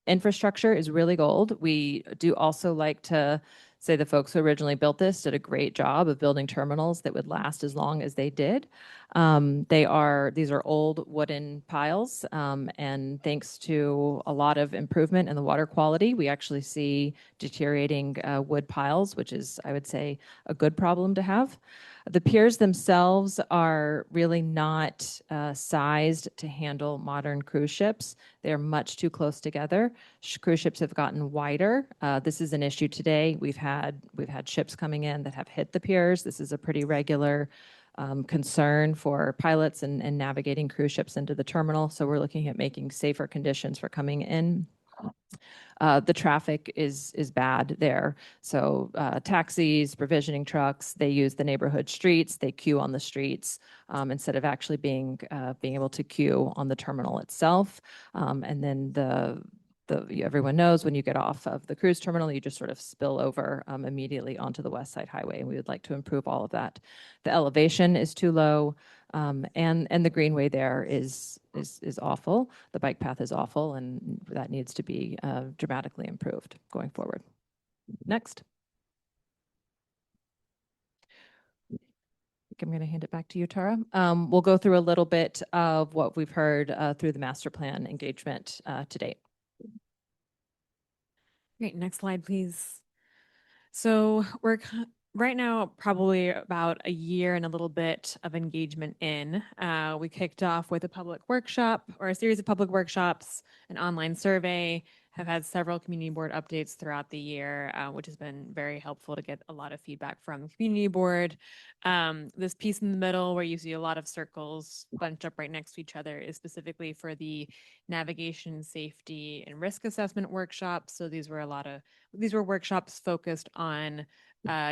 infrastructure is really gold. We do also like to say the folks who originally built this did a great job of building terminals that would last as long as they did. These are old wooden piles, and thanks to a lot of improvement in the water quality, we actually see deteriorating wood piles, which is, I would say, a good problem to have. The piers themselves are really not sized to handle modern cruise ships. They're much too close together. Cruise ships have gotten wider. This is an issue today. We've had ships coming in that have hit the piers. This is a pretty regular concern for pilots and navigating cruise ships into the terminal. So we're looking at making safer conditions for coming in. The traffic is bad there. So taxis, provisioning trucks, they use the neighborhood streets. They queue on the streets instead of actually being able to queue on the terminal itself. And then everyone knows when you get off of the cruise terminal, you just sort of spill over immediately onto the West Side Highway. And we would like to improve all of that. The elevation is too low. And the greenway there is awful. The bike path is awful, and that needs to be dramatically improved going forward. Next. I'm going to hand it back to you, Tara. We'll go through a little bit of what we've heard through the master plan engagement to date.
Great. Next slide, please. So we're right now probably about a year and a little bit of engagement in. We kicked off with a public workshop or a series of public workshops, an online survey,
have had several community board updates throughout the year, which has been very helpful to get a lot of feedback from the community board. This piece in the middle where you see a lot of circles bunched up right next to each other is specifically for the navigation, safety, and risk assessment workshops. So these were workshops focused on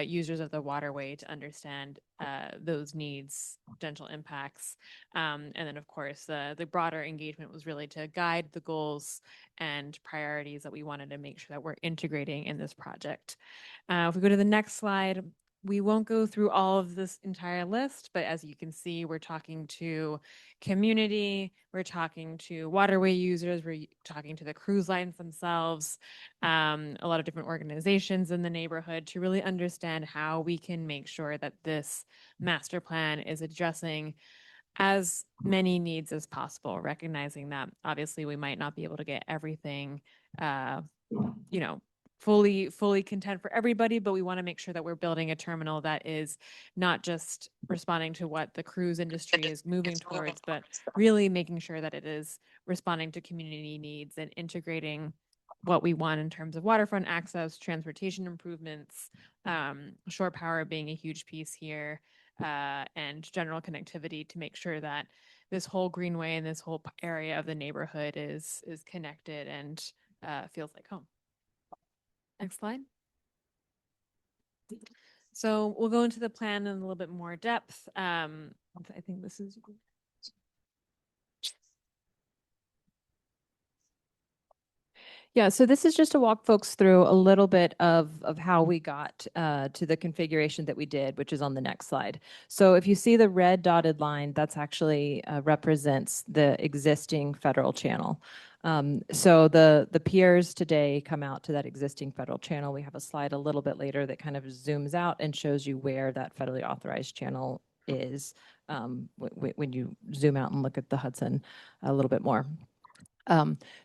users of the waterway to understand those needs, potential impacts. And then, of course, the broader engagement was really to guide the goals and priorities that we wanted to make sure that we're integrating in this project. If we go to the next slide, we won't go through all of this entire list, but as you can see, we're talking to community, we're talking to waterway users, we're talking to the cruise lines themselves, a lot of different organizations in the neighborhood to really understand how we can make sure that this master plan is addressing as many needs as possible, recognizing that obviously we might not be able to get everything, fully content for everybody, but we want to make sure that we're building a terminal that is not just responding to what the cruise industry is moving towards, but really making sure that it is responding to community needs and integrating what we want in terms of waterfront access, transportation improvements, shore power being a huge piece here, and general connectivity to make sure that this whole greenway and this whole area of the neighborhood is connected and feels like home. Next slide. So we'll go into the plan in a little bit more depth. I think this is. Yeah, so this is just to walk folks through a little bit of how we got to the configuration that we did, which is on the next slide. So if you see the red dotted line, that's actually represents the existing federal channel. So the piers today come out to that existing federal channel. We have a slide a little bit later that kind of zooms out and shows you where that federally authorized channel is when you zoom out and look at the Hudson a little bit more.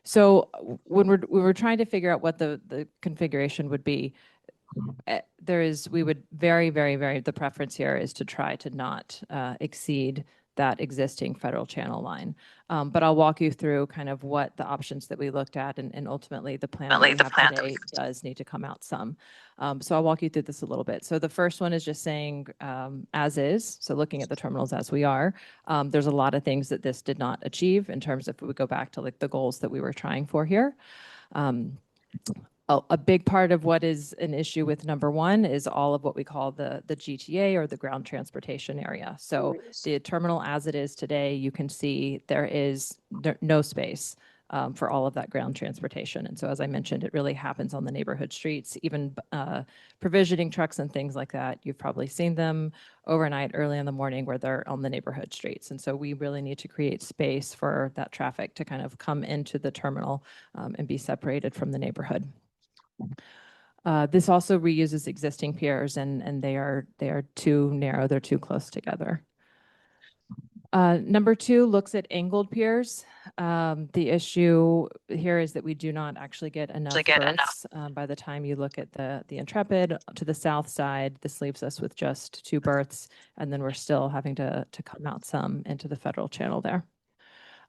So when we were trying to figure out what the configuration would be, we would very, the preference here is to try to not exceed that existing federal channel line. But I'll walk you through kind of what the options that we looked at and ultimately the plan that we have today does need to come out some. So I'll walk you through this a little bit. So the first one is just saying as is, so looking at the terminals as we are. There's a lot of things that this did not achieve in terms of if we go back to like the goals that we were trying for here. A big part of what is an issue with number one is all of what we call the GTA or the ground transportation area. So the terminal as it is today, you can see there is no space for all of that ground transportation. And so as I mentioned, it really happens on the neighborhood streets, even provisioning trucks and things like that. You've probably seen them overnight, early in the morning where they're on the neighborhood streets. And so we really need to create space for that traffic to kind of come into the terminal and be separated from the neighborhood. This also reuses existing piers and they are too narrow, they're too close together. Number two looks at angled piers. The issue here is that we do not actually get enough berths. By the time you look at the Intrepid to the south side, this leaves us with just 2 berths, and then we're still having to come out some into the federal channel there.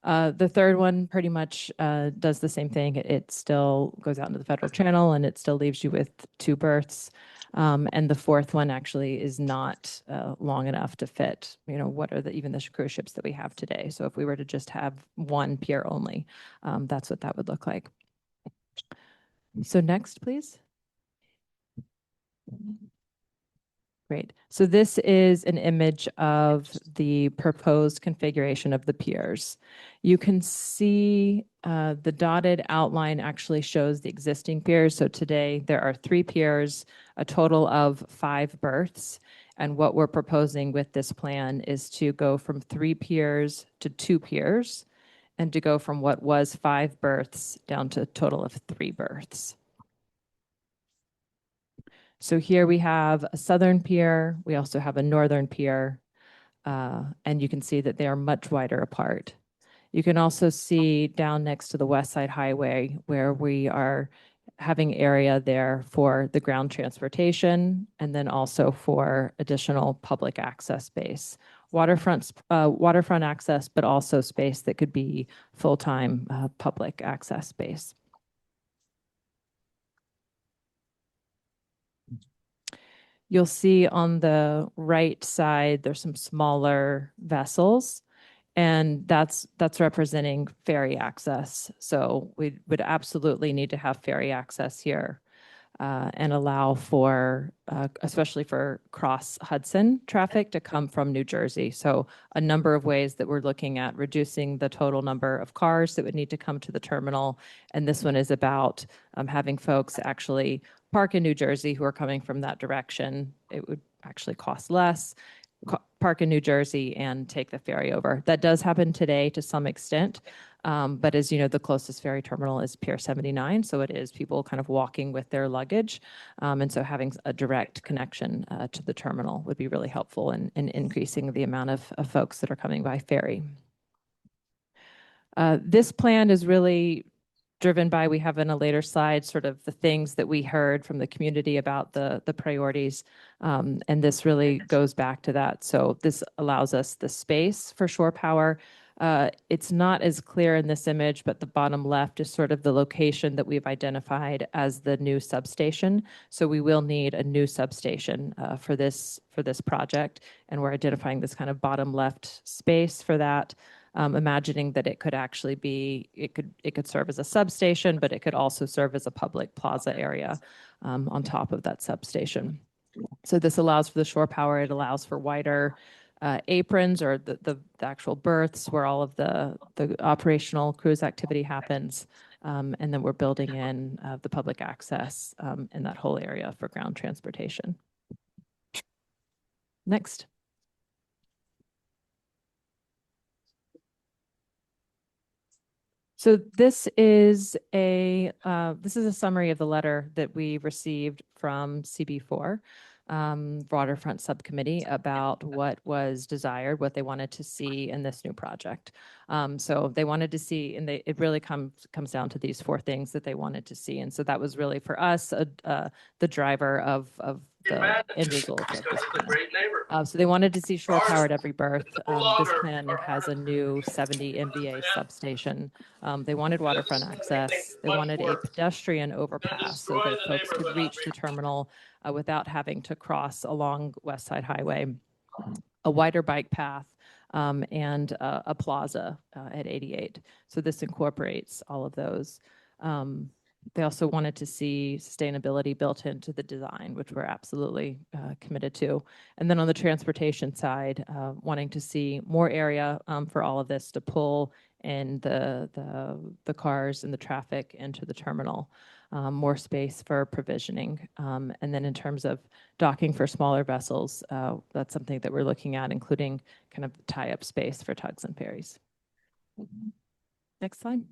The third one pretty much does the same thing. It still goes out into the federal channel and it still leaves you with 2 berths. And the fourth one actually is not long enough to fit, what are even the cruise ships that we have today. So if we were to just have one pier only, that's what that would look like. So next, please. Great. So this is an image of the proposed configuration of the piers. You can see the dotted outline actually shows the existing piers. So today there are 3 piers, a total of 5 berths. And what we're proposing with this plan is to go from 3 piers to 2 piers and to go from what was 5 berths down to a total of 3 berths. So here we have a southern pier. We also have a northern pier, and you can see that they are much wider apart. You can also see down next to the West Side Highway where we are having area there for the ground transportation and then also for additional public access space. Waterfront access, but also space that could be full-time public access space. You'll see on the right side, there's some smaller vessels, and that's representing ferry access. So we would absolutely need to have ferry access here. And allow for, especially for cross Hudson traffic to come from New Jersey. So a number of ways that we're looking at reducing the total number of cars that would need to come to the terminal. And this one is about having folks actually park in New Jersey who are coming from that direction. It would actually cost less. Park in New Jersey and take the ferry over. That does happen today to some extent. But as you know, the closest ferry terminal is Pier 79. So it is people kind of walking with their luggage. And so having a direct connection to the terminal would be really helpful in increasing the amount of folks that are coming by ferry. This plan is really driven by, we have in a later slide, sort of the things that we heard from the community about the priorities. And this really goes back to that. So this allows us the space for shore power. It's not as clear in this image, but the bottom left is sort of the location that we've identified as the new substation. So we will need a new substation for this project. And we're identifying this kind of bottom left space for that. Imagining that it could actually be, it could serve as a substation, but it could also serve as a public plaza area on top of that substation. So this allows for the shore power. It allows for wider aprons or the actual berths where all of the operational cruise activity happens. And then we're building in the public access in that whole area for ground transportation. Next. So this is a summary of the letter that we received from CB4 Waterfront Subcommittee about what was desired, what they wanted to see in this new project. So they wanted to see, and it really comes down to these four things that they wanted to see, and so that was really for us the driver of the end result of this plan. So they wanted to see shore power at every berth. This plan has a new 70 MVA substation. They wanted waterfront access. They wanted a pedestrian overpass so that folks could reach the terminal without having to cross along West Side Highway, a wider bike path, and a plaza at 88. So this incorporates all of those. They also wanted to see sustainability built into the design, which we're absolutely committed to. And then on the transportation side, wanting to see more area for all of this to pull in the cars and the traffic into the terminal, more space for provisioning. And then in terms of docking for smaller vessels, that's something that we're looking at, including kind of tie-up space for tugs and ferries. Next slide.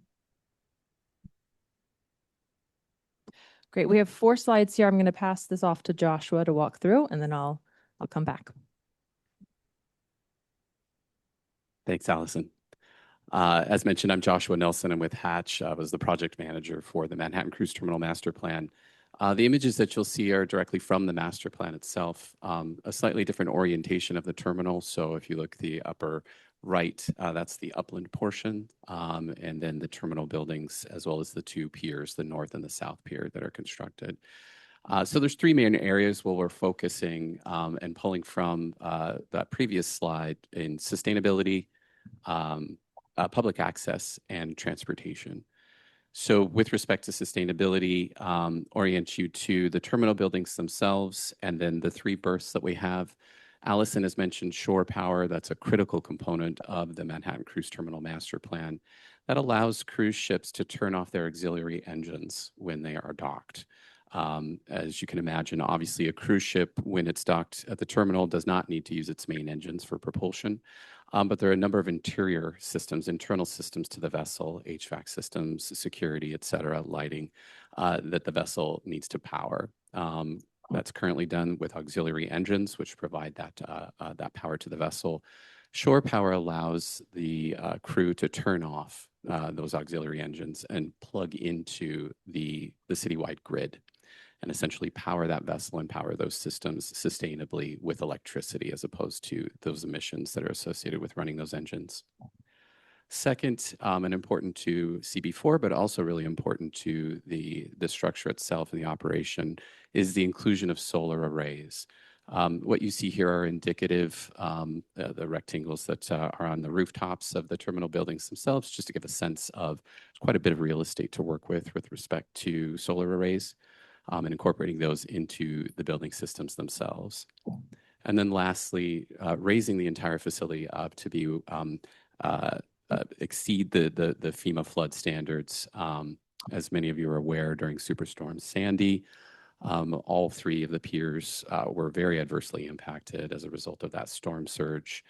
Great. We have 4 slides here. I'm going to pass this off to Joshua to walk through, and then I'll come back.
Thanks, Allison. As mentioned, I'm Joshua Nelson. I'm with Hatch. I was the project manager for the Manhattan Cruise Terminal Master Plan. The images that you'll see are directly from the master plan itself, a slightly different orientation of the terminal. So if you look the upper right, that's the upland portion, and then the terminal buildings, as well as the 2 piers, the north and the south pier that are constructed. So there's 3 main areas where we're focusing and pulling from that previous slide in sustainability, public access, and transportation. So with respect to sustainability, orient you to the terminal buildings themselves, and then the 3 berths that we have. Allison has mentioned shore power. That's a critical component of the Manhattan Cruise Terminal Master Plan that allows cruise ships to turn off their auxiliary engines when they are docked. As you can imagine, obviously a cruise ship, when it's docked at the terminal, does not need to use its main engines for propulsion. But there are a number of interior systems, internal systems to the vessel, HVAC systems, security, et cetera, lighting, that the vessel needs to power. That's currently done with auxiliary engines, which provide that power to the vessel. Shore power allows the crew to turn off those auxiliary engines and plug into the citywide grid and essentially power that vessel and power those systems sustainably with electricity, as opposed to those emissions that are associated with running those engines. Second, and important to CB4, but also really important to the structure itself and the operation, is the inclusion of solar arrays. What you see here are indicative, the rectangles that are on the rooftops of the terminal buildings themselves, just to give a sense of quite a bit of real estate to work with respect to solar arrays, and incorporating those into the building systems themselves. And then lastly, raising the entire facility up to be exceed the FEMA flood standards. As many of you are aware, during Superstorm Sandy, all three of the piers were very adversely impacted as a result of that storm surge.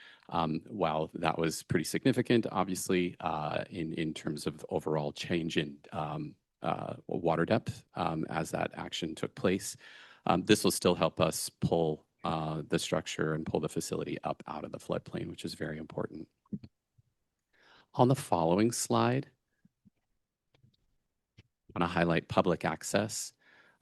While that was pretty significant, obviously, in terms of overall change in water depth as that action took place, this will still help us pull the structure and pull the facility up out of the floodplain, which is very important. On the following slide, I want to highlight public access.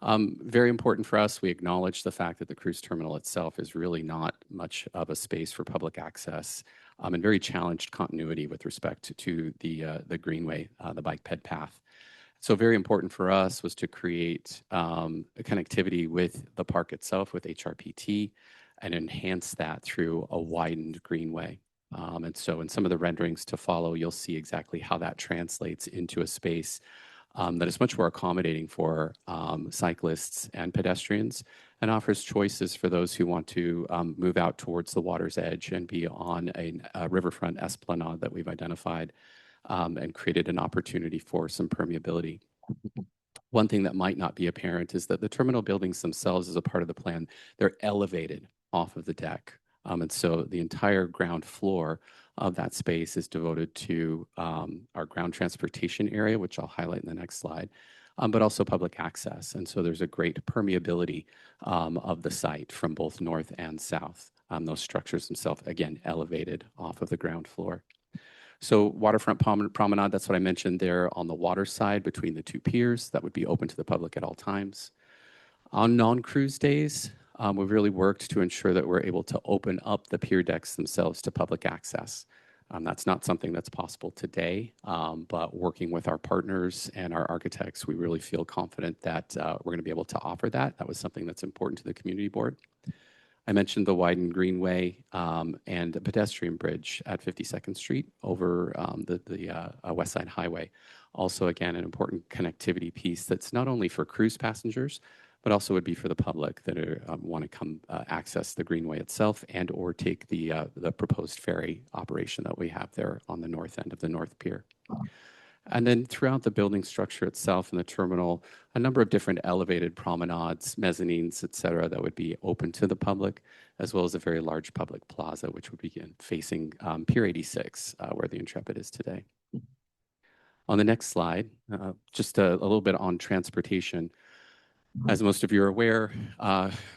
Very important for us. We acknowledge the fact that the cruise terminal itself is really not much of a space for public access, and very challenged continuity with respect to the greenway, the bike ped path. So very important for us was to create a connectivity with the park itself, with HRPT, and enhance that through a widened greenway. And so in some of the renderings to follow, you'll see exactly how that translates into a space that is much more accommodating for cyclists and pedestrians, and offers choices for those who want to move out towards the water's edge and be on a riverfront esplanade that we've identified and created an opportunity for some permeability. One thing that might not be apparent is that the terminal buildings themselves, as a part of the plan, they're elevated off of the deck. And so the entire ground floor of that space is devoted to our ground transportation area, which I'll highlight in the next slide, but also public access. And so there's a great permeability of the site from both north and south. Those structures themselves, again, elevated off of the ground floor. So waterfront promenade, that's what I mentioned there on the water side between the two piers. That would be open to the public at all times. On non-cruise days, we've really worked to ensure that we're able to open up the pier decks themselves to public access. That's not something that's possible today, but working with our partners and our architects, we really feel confident that we're going to be able to offer that. That was something that's important to the community board. I mentioned the widened greenway and a pedestrian bridge at 52nd Street over the West Side Highway. Also, again, an important connectivity piece that's not only for cruise passengers, but also would be for the public that want to come access the greenway itself and or take the proposed ferry operation that we have there on the north end of the North Pier. And then throughout the building structure itself and the terminal, a number of different elevated promenades, mezzanines, et cetera, that would be open to the public, as well as a very large public plaza, which would begin facing Pier 86, where the Intrepid is today. On the next slide, just a little bit on transportation. As most of you are aware,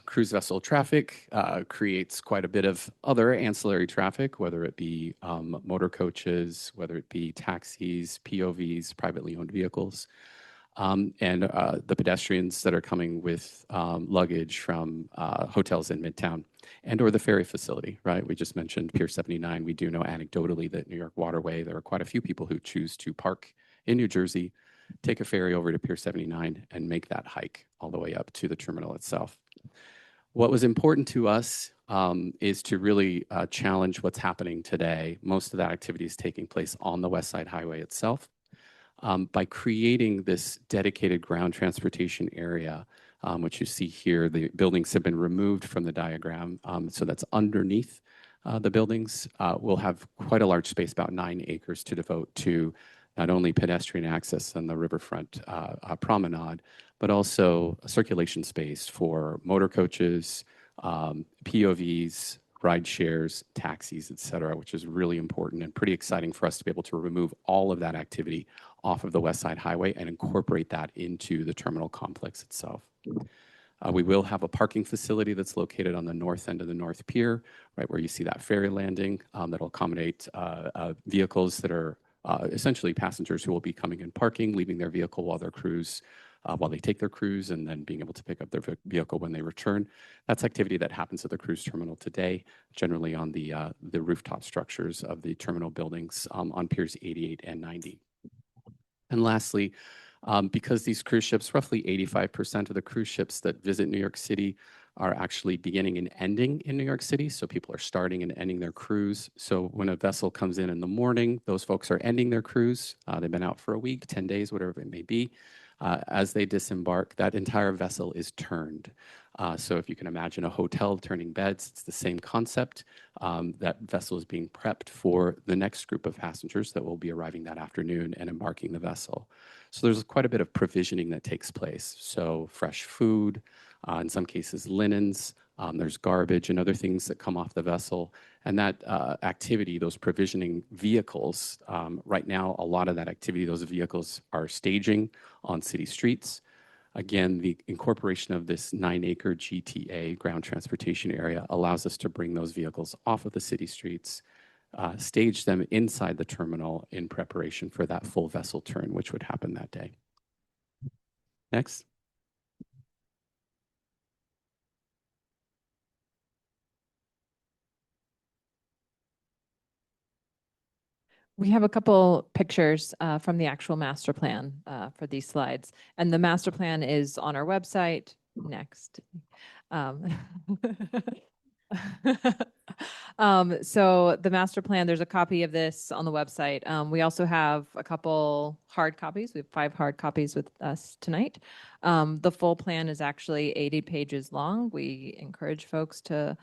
cruise vessel traffic creates quite a bit of other ancillary traffic, whether it be motor coaches, whether it be taxis, POVs, privately owned vehicles, and the pedestrians that are coming with luggage from hotels in Midtown and or the ferry facility, right? We just mentioned Pier 79. We do know anecdotally that New York Waterway, there are quite a few people who choose to park in New Jersey, take a ferry over to Pier 79 and make that hike all the way up to the terminal itself. What was important to us is to really challenge what's happening today. Most of that activity is taking place on the West Side Highway itself. By creating this dedicated ground transportation area, which you see here, the buildings have been removed from the diagram, so that's underneath the buildings. We'll have quite a large space, about 9 acres, to devote to not only pedestrian access on the riverfront promenade, but also a circulation space for motor coaches, POVs, ride shares, taxis, et cetera, which is really important and pretty exciting for us to be able to remove all of that activity off of the West Side Highway and incorporate that into the terminal complex itself. We will have a parking facility that's located on the north end of the North Pier, right where you see that ferry landing, that'll accommodate vehicles that are essentially passengers who will be coming and parking, leaving their vehicle while they take their cruise, and then being able to pick up their vehicle when they return. That's activity that happens at the cruise terminal today, generally on the rooftop structures of the terminal buildings on Piers 88 and 90. And lastly, Because these cruise ships, roughly 85% of the cruise ships that visit New York City are actually beginning and ending in New York City. So people are starting and ending their cruise. So when a vessel comes in the morning, those folks are ending their cruise. They've been out for a week, 10 days, whatever it may be. As they disembark, that entire vessel is turned. So if you can imagine a hotel turning beds, it's the same concept. That vessel is being prepped for the next group of passengers that will be arriving that afternoon and embarking the vessel. So there's quite a bit of provisioning that takes place. So fresh food, in some cases linens, there's garbage and other things that come off the vessel. And that activity, those provisioning vehicles, right now, a lot of that activity, those vehicles are staging on city streets. Again, the incorporation of this 9-acre GTA, ground transportation area, allows us to bring those vehicles off of the city streets, stage them inside the terminal in preparation for that full vessel turn, which would happen that day. Next.
We have a couple pictures from the actual master plan for these slides. And the master plan is on our website. Next. So the master plan, there's a copy of this on the website. We also have a couple hard copies. We have 5 hard copies with us tonight. The full plan is actually 80 pages long. We encourage folks to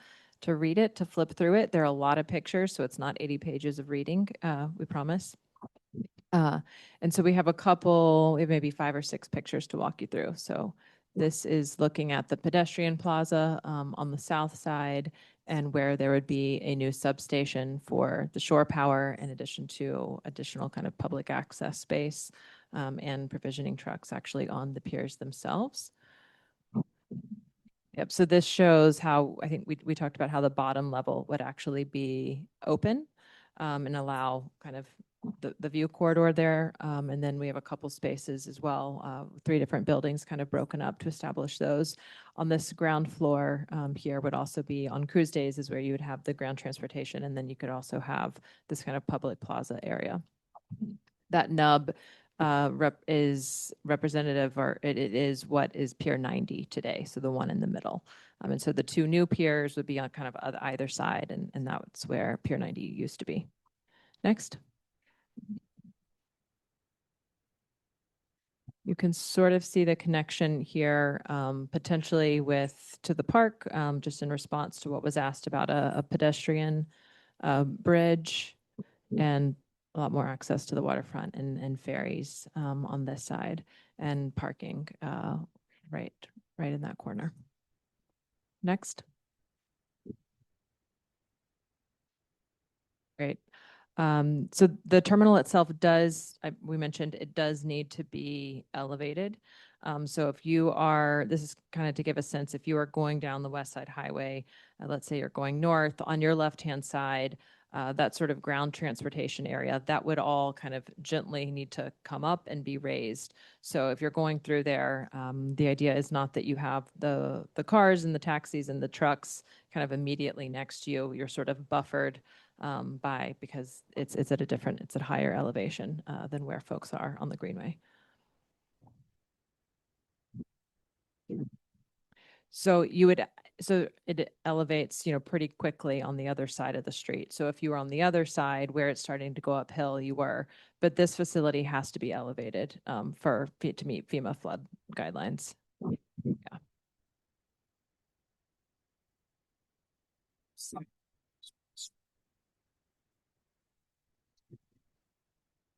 read it, to flip through it. There are a lot of pictures, so it's not 80 pages of reading, we promise. And so we have maybe 5 or 6 pictures to walk you through. So this is looking at the pedestrian plaza on the south side, and where there would be a new substation for the shore power, in addition to additional kind of public access space and provisioning trucks actually on the piers themselves. Yep, so this shows how, I think we talked about how the bottom level would actually be open and allow kind of the view corridor there. And then we have a couple spaces as well, 3 different buildings kind of broken up to establish those. On this ground floor here would also be, on cruise days, is where you would have the ground transportation, and then you could also have this kind of public plaza area. That nub is representative, or it is what is Pier 90 today, so the one in the middle. And so the 2 new piers would be on kind of either side, and that's where Pier 90 used to be. Next. You can sort of see the connection here, potentially to the park, just in response to what was asked about a pedestrian bridge, and a lot more access to the waterfront and ferries on this side, and parking right in that corner. Next. Great. So the terminal itself we mentioned it does need to be elevated. So if you are, this is kind of to give a sense, if you are going down the West Side Highway, let's say you're going north, on your left-hand side, that sort of ground transportation area, that would all kind of gently need to come up and be raised. So if you're going through there, the idea is not that you have the cars and the taxis and the trucks kind of immediately next to you. You're sort of buffered because it's at a higher elevation than where folks are on the Greenway. So it elevates, pretty quickly on the other side of the street. So if you were on the other side where it's starting to go uphill, but this facility has to be elevated to meet FEMA flood guidelines. Yeah.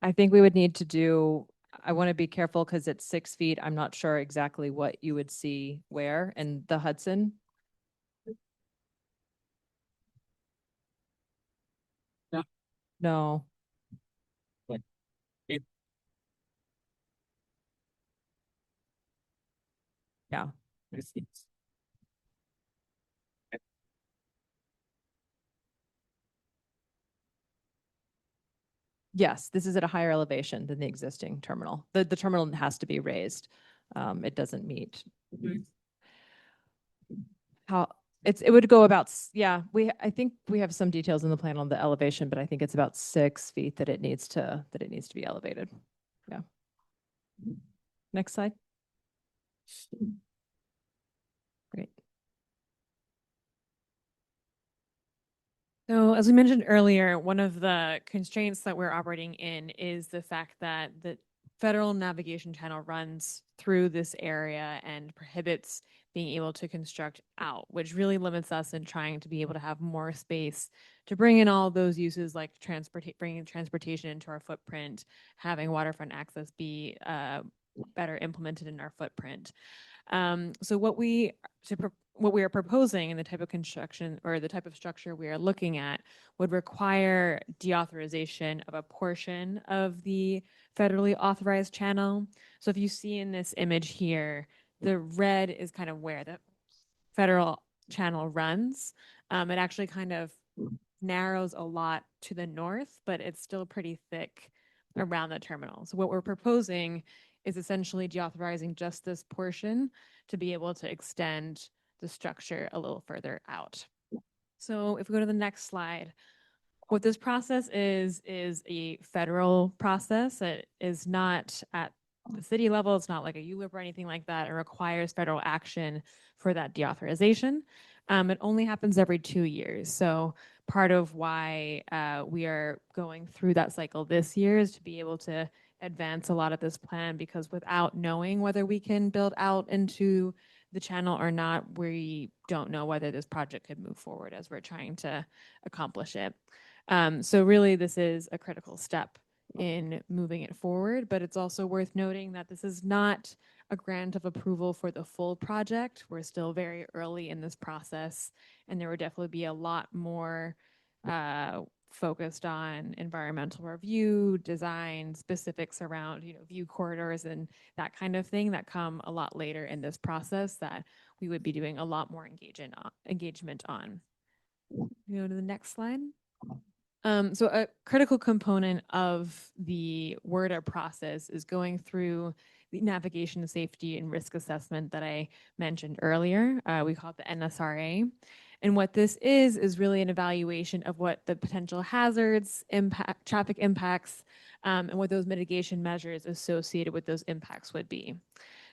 I think we would need to I want to be careful because it's 6 feet. I'm not sure exactly what you would see where, and the Hudson.
No.
No. Yeah. Yes, this is at a higher elevation than the existing terminal. The terminal has to be raised. It doesn't meet. It would go about, I think we have some details in the plan on the elevation, but I think it's about 6 feet that it needs to be elevated. Yeah. Next slide. Great. So as we mentioned earlier, one of the constraints that we're operating in is the fact that the federal navigation channel runs through this area and prohibits being able to construct out, which really limits us in trying to be able to have more space to bring in all those uses like bringing transportation into our footprint, having waterfront access be better implemented in our footprint. So what we are proposing and the type of construction or the type of structure we are looking at would require deauthorization of a portion of the federally authorized channel. So if you see in this image here, the red is kind of where the federal channel runs. It actually kind of narrows a lot to the north, but it's still pretty thick around the terminal. So what we're proposing is essentially deauthorizing just this portion to be able to extend the structure a little further out. So if we go to the next slide, what this process is a federal process. It is not at the city level. It's not like a ULIP or anything like that. It requires federal action for that deauthorization. It only happens every 2 years. So part of why we are going through that cycle this year is to be able to advance a lot of this plan, because without knowing whether we can build out into the channel or not, we don't know whether this project could move forward as we're trying to accomplish it. So really, this is a critical step in moving it forward, but it's also worth noting that this is not a grant of approval for the full project. We're still very early in this process, and there would definitely be a lot more focused on environmental review, design, specifics around, view corridors and that kind of thing that come a lot later in this process that we would be doing a lot more engagement on. Go to the next slide. So a critical component of the WRDA process is going through the navigation safety and risk assessment that I mentioned earlier. We call it the NSRA. And what this is really an evaluation of what the potential hazards, traffic impacts, and what those mitigation measures associated with those impacts would be.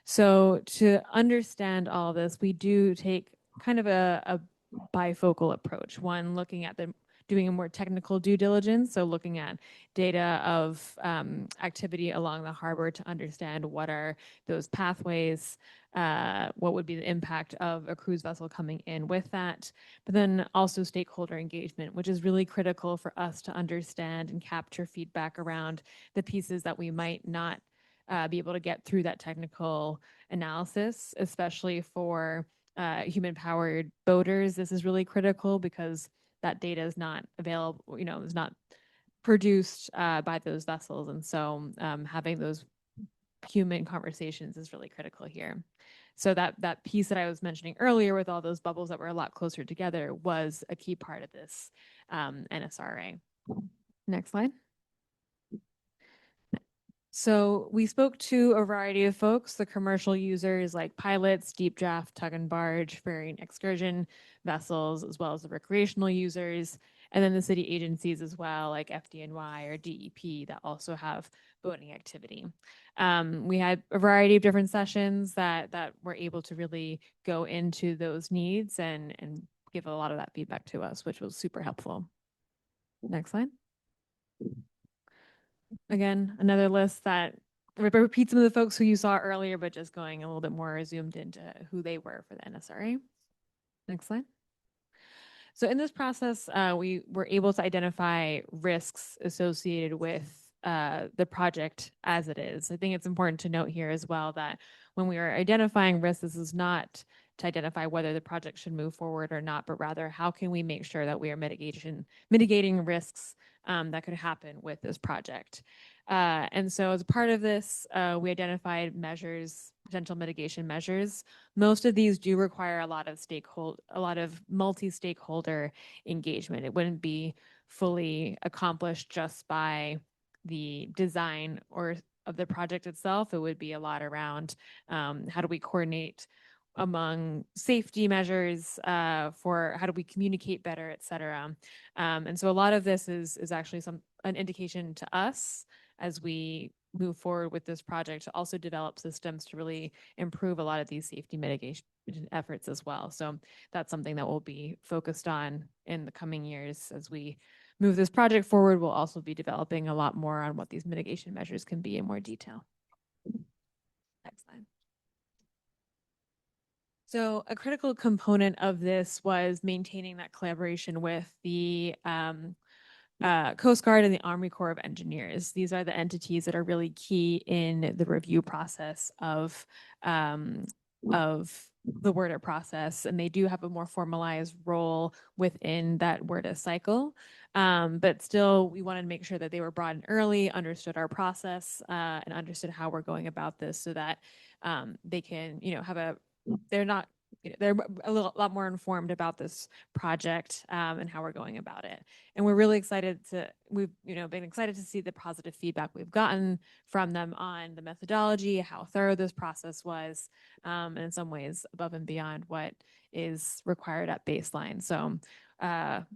So to understand all of this, we do take kind of a bifocal approach. One, looking at doing a more technical due diligence, so looking at data of activity along the harbor to understand what are those pathways, what would be the impact of a cruise vessel coming in with that, but then also stakeholder engagement, which is really critical for us to understand and capture feedback around the pieces that we might not be able to get through that technical analysis, especially for human-powered boaters. This is really critical because that data is not available, is not produced by those vessels. And so having those human conversations is really critical here. So that piece that I was mentioning earlier with all those bubbles that were a lot closer together was a key part of this NSRA. Next slide. So we spoke to a variety of folks, the commercial users like pilots, deep draft, tug and barge, ferry and excursion vessels, as well as the recreational users, and then the city agencies as well, like FDNY or DEP that also have boating activity. We had a variety of different sessions that were able to really go into those needs and give a lot of that feedback to us, which was super helpful. Next slide. Again, another list that repeats some of the folks who you saw earlier, but just going a little bit more zoomed into who they were for the NSRA. Next slide. So in this process, we were able to identify risks associated with the project as it is. I think it's important to note here as well that when we are identifying risks, this is not to identify whether the project should move forward or not, but rather how can we make sure that we are mitigating risks that could happen with this project. And so as part of this, we identified measures, potential mitigation measures. Most of these do require a lot of multi-stakeholder engagement. It wouldn't be fully accomplished just by the design of the project itself. It would be a lot around how do we coordinate among safety measures for how do we communicate better, et cetera. And so a lot of this is actually an indication to us as we move forward with this project to also develop systems to really improve a lot of these safety mitigation efforts as well. So that's something that we'll be focused on in the coming years as we move this project forward. We'll also be developing a lot more on what these mitigation measures can be in more detail. Next slide. So a critical component of this was maintaining that collaboration with the Coast Guard and the Army Corps of Engineers. These are the entities that are really key in the review process of the WRDA process, and they do have a more formalized role within that WRDA cycle. But still, we wanted to make sure that they were brought in early, understood our process, and understood how we're going about this, so that they can, they're not, they're a lot more informed about this project and how we're going about it. And we're really excited we've been excited to see the positive feedback we've gotten from them on the methodology, how thorough this process was, and in some ways above and beyond what is required at baseline. So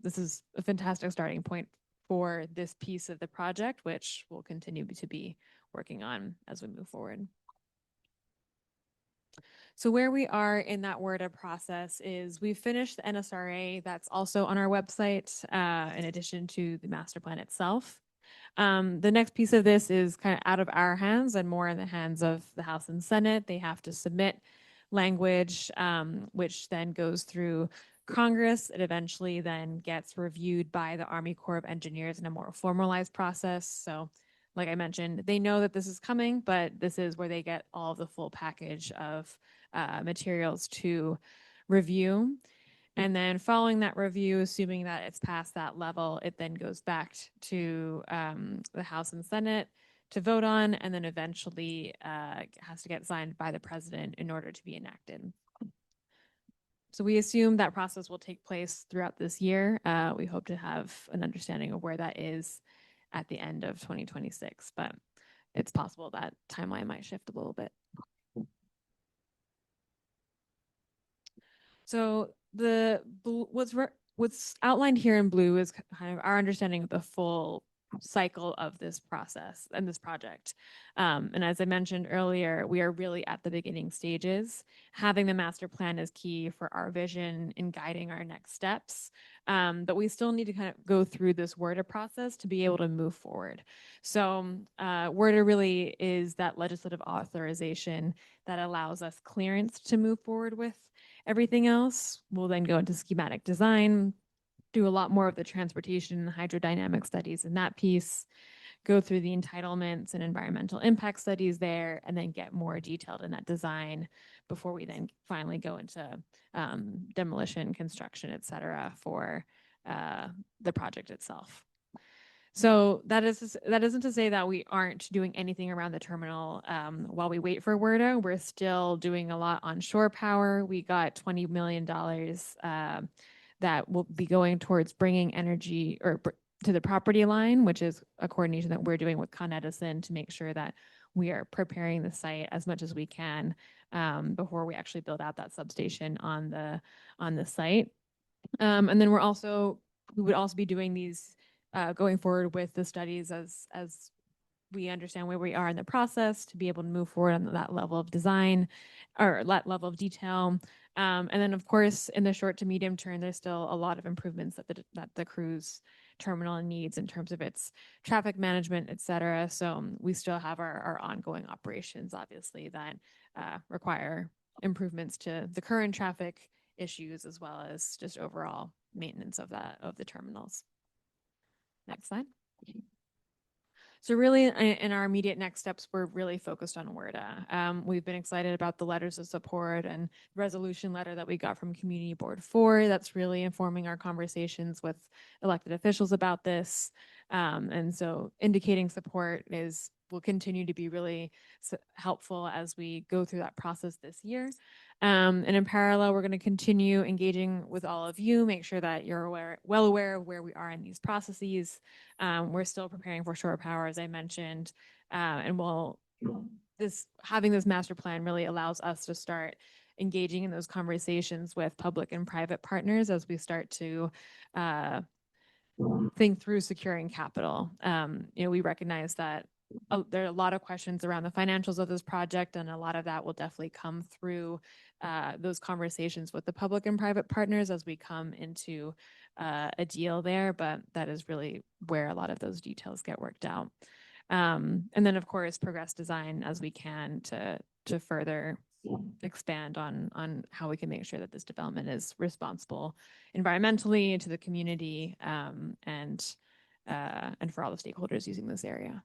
this is a fantastic starting point for this piece of the project, which we'll continue to be working on as we move forward. So where we are in that WRDA process is we've finished the NSRA that's also on our website in addition to the master plan itself. The next piece of this is kind of out of our hands and more in the hands of the House and Senate. They have to submit language, which then goes through Congress. It eventually then gets reviewed by the Army Corps of Engineers in a more formalized process. So like I mentioned, they know that this is coming, but this is where they get all of the full package of materials to review. And then following that review, assuming that it's past that level, it then goes back to the House and Senate to vote on, and then eventually has to get signed by the president in order to be enacted. So we assume that process will take place throughout this year. We hope to have an understanding of where that is at the end of 2026, but it's possible that timeline might shift a little bit. So what's outlined here in blue is kind of our understanding of the full cycle of this process and this project. And as I mentioned earlier, we are really at the beginning stages. Having the master plan is key for our vision in guiding our next steps. But we still need to kind of go through this WRDA process to be able to move forward. So WRDA really is that legislative authorization that allows us clearance to move forward with everything else. We'll then go into schematic design, do a lot more of the transportation and hydrodynamic studies in that piece, go through the entitlements and environmental impact studies there, and then get more detailed in that design before we then finally go into demolition, construction, et cetera, for the project itself. So that isn't to say that we aren't doing anything around the terminal while we wait for WRDA. We're still doing a lot on shore power. We got $20 million that will be going towards bringing energy to the property line, which is a coordination that we're doing with Con Edison to make sure that we are preparing the site as much as we can before we actually build out that substation on the site. And then we would also be doing these going forward with the studies as we understand where we are in the process to be able to move forward on that level of design or that level of detail. And then, of course, in the short to medium term, there's still a lot of improvements that the cruise terminal needs in terms of its traffic management, et cetera. So we still have our ongoing operations, obviously, that require improvements to the current traffic issues as well as just overall maintenance of the terminals. Next slide. So really in our immediate next steps, we're really focused on WRDA. We've been excited about the letters of support and resolution letter that we got from Community Board 4. That's really informing our conversations with elected officials about this. And so indicating support will continue to be really helpful as we go through that process this year. And in parallel, we're going to continue engaging with all of you, make sure that you're well aware of where we are in these processes. We're still preparing for shore power, as I mentioned, and having this master plan really allows us to start engaging in those conversations with public and private partners as we start to think through securing capital. We recognize that there are a lot of questions around the financials of this project, and a lot of that will definitely come through those conversations with the public and private partners as we come into a deal there. But that is really where a lot of those details get worked out. And then, of course, progress design as we can to further expand on how we can make sure that this development is responsible environmentally to the community and for all the stakeholders using this area.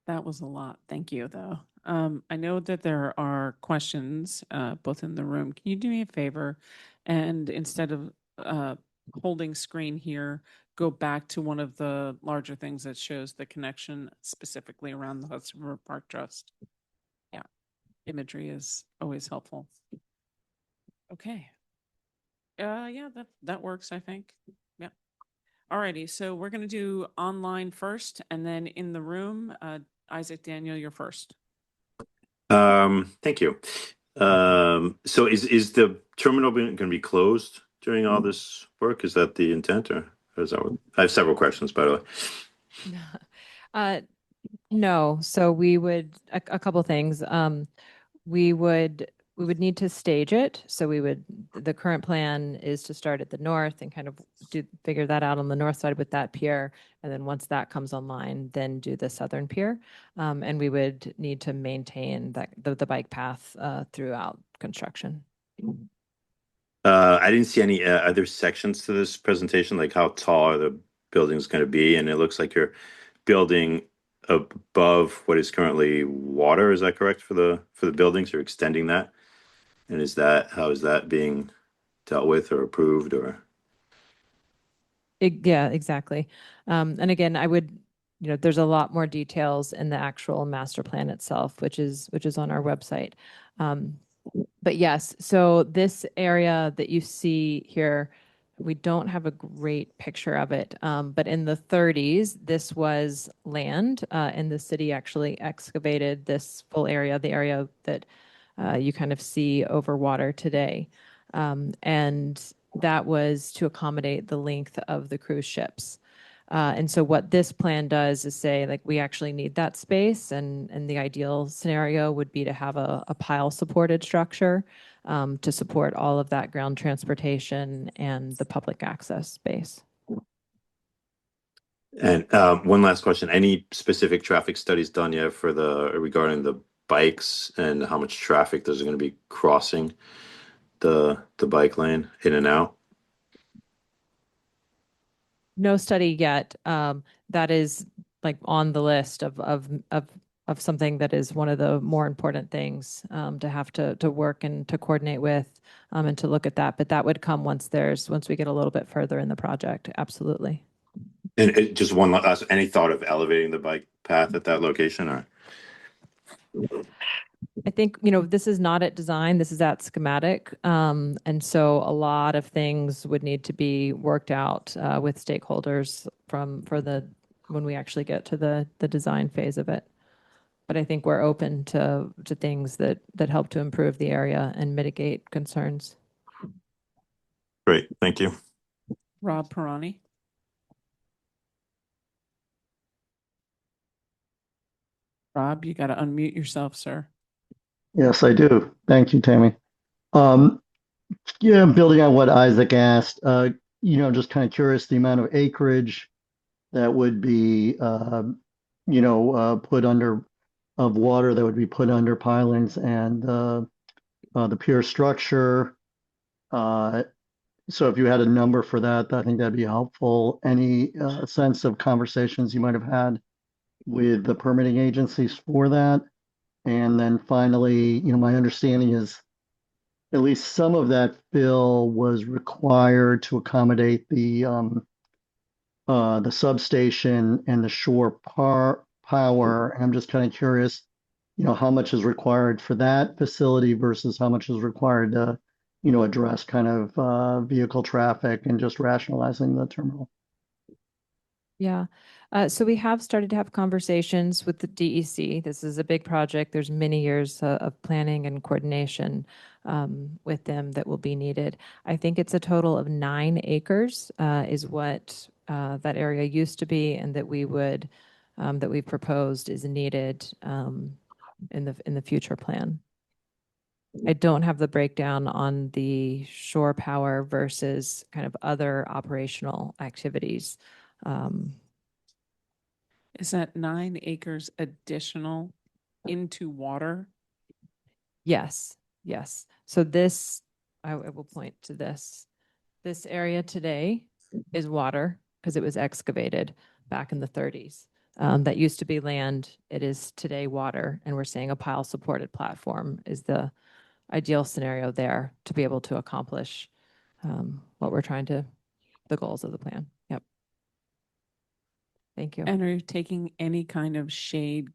That was a lot. Thank you, though. I know that there are questions both in the room. Can you do me a favor and instead of holding screen here, go back to one of the larger things that shows the connection specifically around the Hudson River Park Trust? Yeah, imagery is always helpful. Okay. Yeah, that works, I think. Yeah. Alrighty, so we're going to do online first, and then in the room, Isaac Daniel, you're first.
Thank you. So is the terminal going to be closed during all this work? Is that the intent, or is that what? I have several questions, by the way.
No, so we would a couple things. We would need to stage it. So the current plan is to start at the north and kind of figure that out on the north side with that pier. And then once that comes online, then do the southern pier. And we would need to maintain the bike path throughout construction.
I didn't see any other sections to this presentation, like how tall are the buildings going to be? And it looks like you're building above what is currently water. Is that correct for the buildings? You're extending that? And how is that being dealt with or approved or?
Yeah, exactly. And again, there's a lot more details in the actual master plan itself, which is on our website. But yes, so this area that you see here, we don't have a great picture of it. But in the 30s, this was land, and the city actually excavated this full area, the area that you kind of see over water today. And that was to accommodate the length of the cruise ships. And so what this plan does is say, like, we actually need that space, and the ideal scenario would be to have a pile supported structure to support all of that ground transportation and the public access space.
And one last question: any specific traffic studies done yet regarding the bikes and how much traffic there's going to be crossing the bike lane in and out?
No study yet. That is like on the list of something that is one of the more important things to have to work and to coordinate with and to look at that. But that would come once we get a little bit further in the project. Absolutely.
And just one last, any thought of elevating the bike path at that location, or?
I think, this is not at design, this is at schematic. And so a lot of things would need to be worked out with stakeholders when we actually get to the design phase of it. But I think we're open to things that help to improve the area and mitigate concerns.
Great, thank you.
Rob Perani. Rob, you got to unmute yourself, sir.
Yes, I do. Thank you, Tammy. Building on what Isaac asked, just kind of curious the amount of acreage that would be, put under of water that would be put under pilings and the pier structure. So if you had a number for that, I think that'd be helpful. Any sense of conversations you might have had with the permitting agencies for that? And then finally, my understanding is at least some of that fill was required to accommodate the substation and the shore power. And I'm just kind of curious, how much is required for that facility versus how much is required to, address kind of vehicle traffic and just rationalizing the terminal.
Yeah. So we have started to have conversations with the DEC. This is a big project. There's many years of planning and coordination with them that will be needed. I think it's a total of 9 acres is what that area used to be, and that that we've proposed is needed in the future plan. I don't have the breakdown on the shore power versus kind of other operational activities.
Is that 9 acres additional into water?
Yes, yes. So this, I will point to this. This area today is water because it was excavated back in the 30s. That used to be land. It is today water. And we're saying a pile supported platform is the ideal scenario there to be able to accomplish what we're trying to, the goals of the plan. Yep. Thank you.
And are you taking any kind of shade?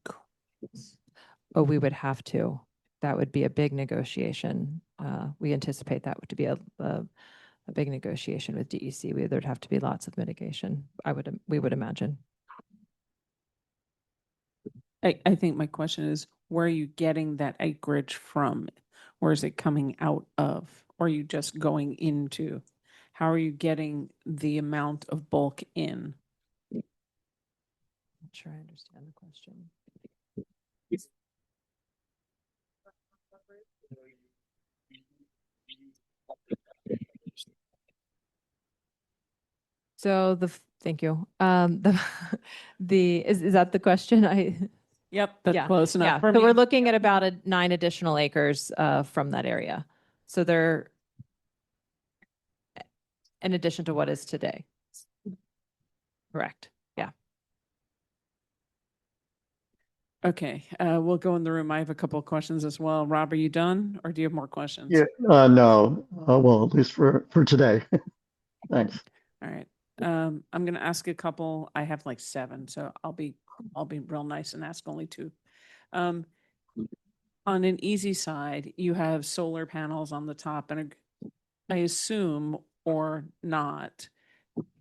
Oh, we would have to. That would be a big negotiation. We anticipate that to be a big negotiation with DEC. There'd have to be lots of mitigation. We would imagine.
I think my question is, where are you getting that acreage from? Where is it coming out of? Or are you just going into? How are you getting the amount of bulk in?
Not sure I understand the question. So thank you. Is that the question?
Yep, that's close enough.
Yeah. So we're looking at about 9 additional acres from that area. So they're in addition to what is today. Correct. Yeah.
Okay, we'll go in the room. I have a couple of questions as well. Rob, are you done, or do you have more questions?
Yeah, no, well, at least for today. Thanks.
All right. I'm going to ask a couple. I have like 7, so I'll be real nice and ask only 2. On an easy side, you have solar panels on the top, and I assume, or not,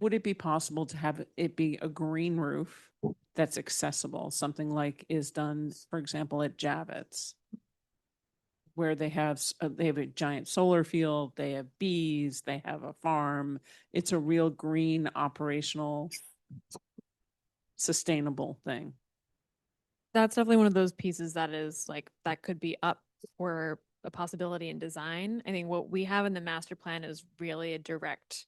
would it be possible to have it be a green roof that's accessible, something like is done, for example, at Javits, where they have a giant solar field, they have bees, they have a farm. It's a real green, operational, sustainable thing.
That's definitely one of those pieces that is like, that could be up for a possibility in design. I think what we have in the master plan is really a direct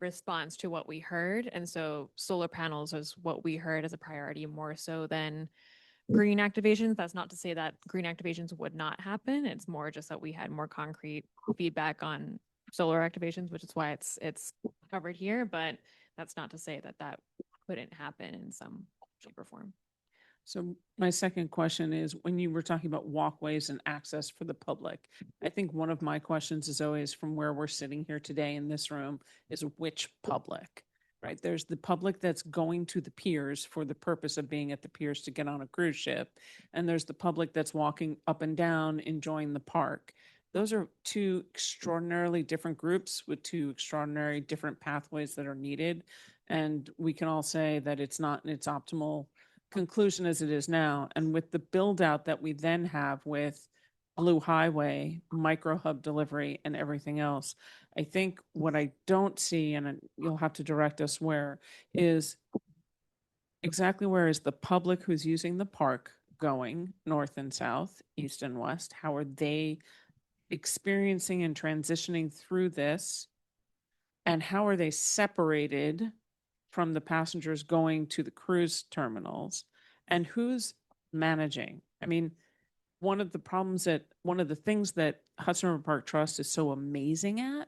response to what we heard. And so solar panels is what we heard as a priority more so than green activations. That's not to say that green activations would not happen. It's more just that we had more concrete feedback on solar activations, which is why it's covered here. But that's not to say that that couldn't happen in some shape or form.
So my second question is, when you were talking about walkways and access for the public, I think one of my questions is always, from where we're sitting here today in this room, is which public, right? There's the public that's going to the piers for the purpose of being at the piers to get on a cruise ship. And there's the public that's walking up and down, enjoying the park. Those are 2 extraordinarily different groups with 2 extraordinary different pathways that are needed. And we can all say that it's not in its optimal conclusion as it is now. And with the build out that we then have with Blue Highway, micro hub delivery, and everything else, I think what I don't see, and you'll have to direct us where, is exactly where is the public who's using the park going north and south, east and west? How are they experiencing and transitioning through this? And how are they separated from the passengers going to the cruise terminals, and who's managing? I mean, one of the things that Hudson River Park Trust is so amazing at,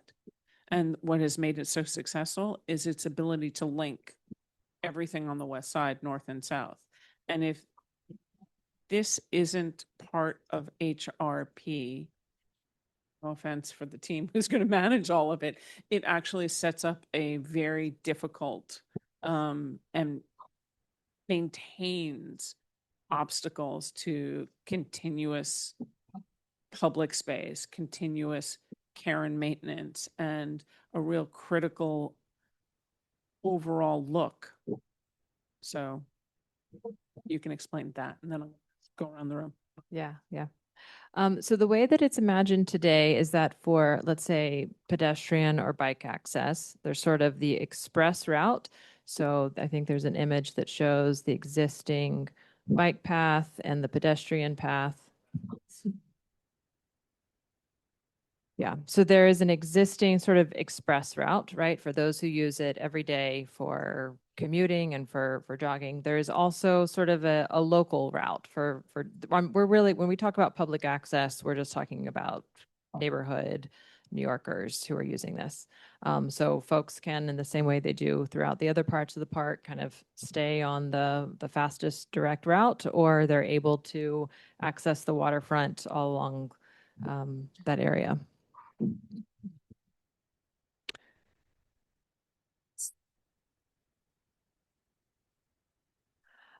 and what has made it so successful, is its ability to link everything on the west side, north and south. And if this isn't part of HRP, no offense for the team who's going to manage all of it, it actually sets up a very difficult and maintains obstacles to continuous public space, continuous care and maintenance, and a real critical overall look So you can explain that and then I'll go around the room.
Yeah, yeah. So the way that it's imagined today is that for, let's say, pedestrian or bike access, there's sort of the express route. So I think there's an image that shows the existing bike path and the pedestrian path. Yeah, so there is an existing sort of express route, right, for those who use it every day for commuting and for jogging. There is also sort of a local route for we're really, when we talk about public access, we're just talking about neighborhood New Yorkers who are using this. So folks can, in the same way they do throughout the other parts of the park, kind of stay on the fastest direct route, or they're able to access the waterfront all along that area.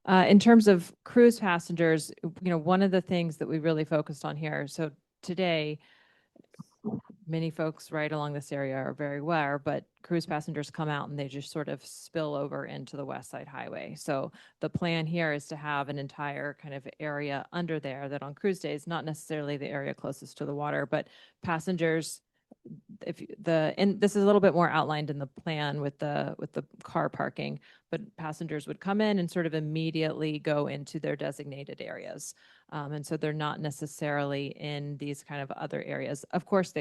In terms of cruise passengers, one of the things that we really focused on here, so today, many folks right along this area are very aware, but cruise passengers come out and they just sort of spill over into the West Side Highway. So the plan here is to have an entire kind of area under there that on cruise days, not necessarily the area closest to the water, but passengers, and this is a little bit more outlined in the plan with the car parking, but passengers would come in and sort of immediately go into their designated areas. And so they're not necessarily in these kind of other areas. Of course,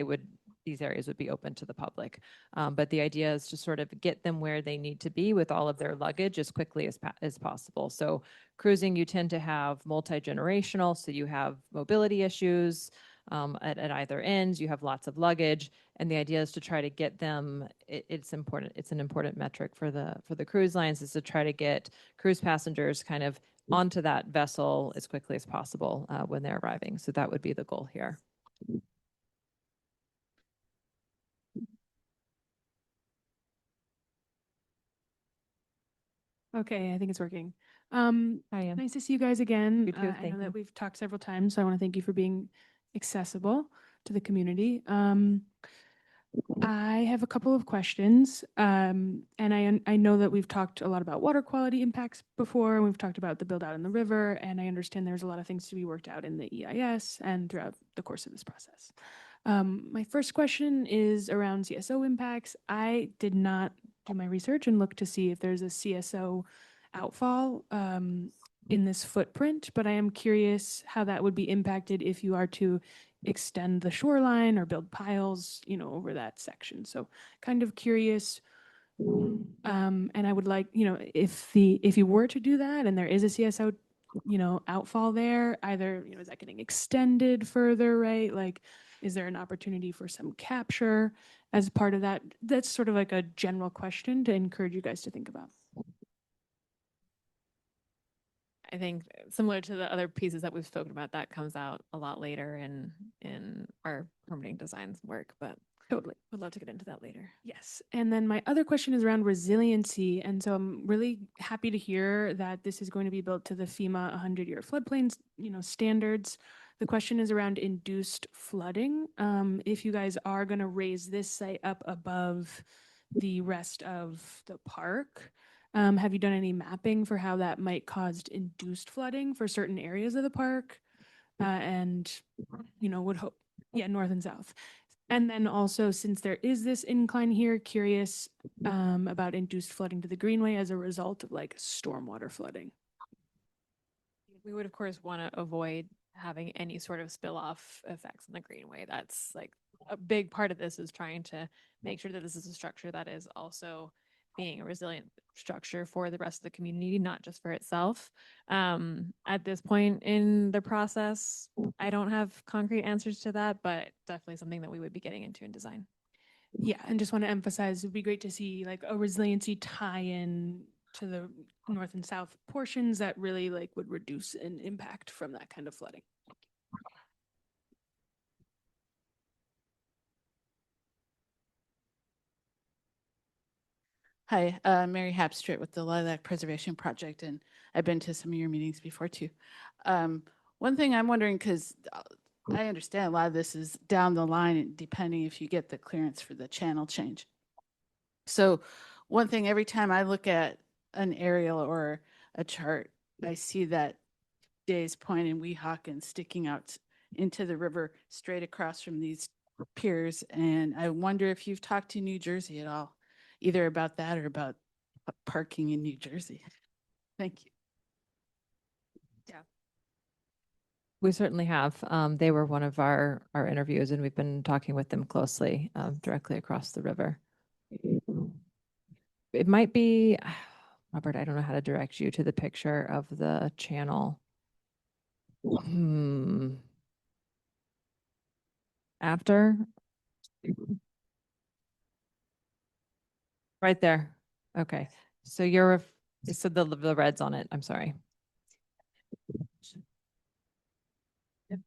these areas would be open to the public. But the idea is to sort of get them where they need to be with all of their luggage as quickly as possible. So cruising, you tend to have multi-generational, so you have mobility issues. At either ends, you have lots of luggage, and the idea is to try to get them. It's important. It's an important metric for the cruise lines, is to try to get cruise passengers kind of onto that vessel as quickly as possible when they're arriving. So that would be the goal here.
Okay, I think it's working.
Hi, Ann.
Nice to see you guys again.
You too,
I know
thank you.
that we've talked several times, so I want to thank you for being accessible to the community. I have a couple of questions, and I know that we've talked a lot about water quality impacts before, and we've talked about the build out in the river, and I understand there's a lot of things to be worked out in the EIS and throughout the course of this process. My first question is around CSO impacts. I did not do my research and look to see if there's a CSO outfall in this footprint, but I am curious how that would be impacted if you are to extend the shoreline or build piles, over that section. So kind of curious. And I would like, if you were to do that and there is a CSO, outfall there, either, is that getting extended further, right? Like, is there an opportunity for some capture as part of that? That's sort of like a general question to encourage you guys to think about.
I think similar to the other pieces that we've spoken about, that comes out a lot later in our permitting designs work, but
Totally.
would love to get into that later.
Yes. And then my other question is around resiliency. And so I'm really happy to hear that this is going to be built to the FEMA 100-year floodplains, standards. The question is around induced flooding. If you guys are going to raise this site up above the rest of the park, have you done any mapping for how that might cause induced flooding for certain areas of the park? And, would hope, north and south. And then also, since there is this incline here, curious about induced flooding to the greenway as a result of like stormwater flooding.
We would, of course, want to avoid having any sort of spill off effects on the greenway. That's like a big part of this, is trying to make sure that this is a structure that is also being a resilient structure for the rest of the community, not just for itself. At this point in the process, I don't have concrete answers to that, but definitely something that we would be getting into in design.
Yeah, and just want to emphasize, it'd be great to see like a resiliency tie-in to the north and south portions that really like would reduce an impact from that kind of flooding.
Hi, Mary Hapstrit with the Lilac Preservation Project, and I've been to some of your meetings before too. One thing I'm wondering, because I understand a lot of this is down the line, depending if you get the clearance for the channel change. So one thing, every time I look at an aerial or a chart, I see that Days Point and Weehawken sticking out into the river straight across from these piers. And I wonder if you've talked to New Jersey at all, either about that or about parking in New Jersey. Thank you.
Yeah. We certainly have. They were one of our interviews, and we've been talking with them closely, directly across the river. It might be, Robert, I don't know how to direct you to the picture of the channel. After? Right there. Okay. So so the red's on it. I'm sorry. Yep.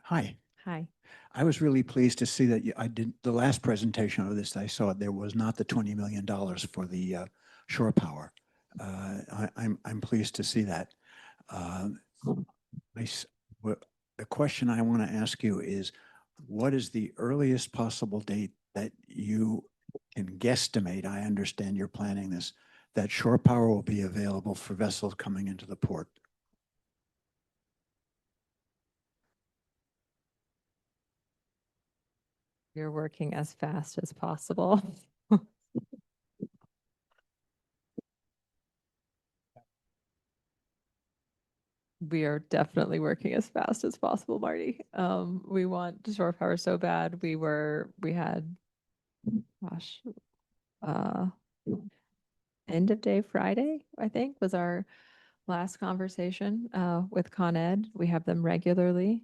Hi.
Hi.
I was really pleased to see that I did the last presentation of this. I saw there was not the $20 million for the shore power. I'm pleased to see that. The question I want to ask you is, what is the earliest possible date that you can guesstimate? I understand you're planning this, that shore power will be available for vessels coming into the port.
You're working as fast as possible. We are definitely working as fast as possible, Marty. We want shore power so bad. We had, gosh, end of day Friday, I think, was our last conversation with Con Ed. We have them regularly.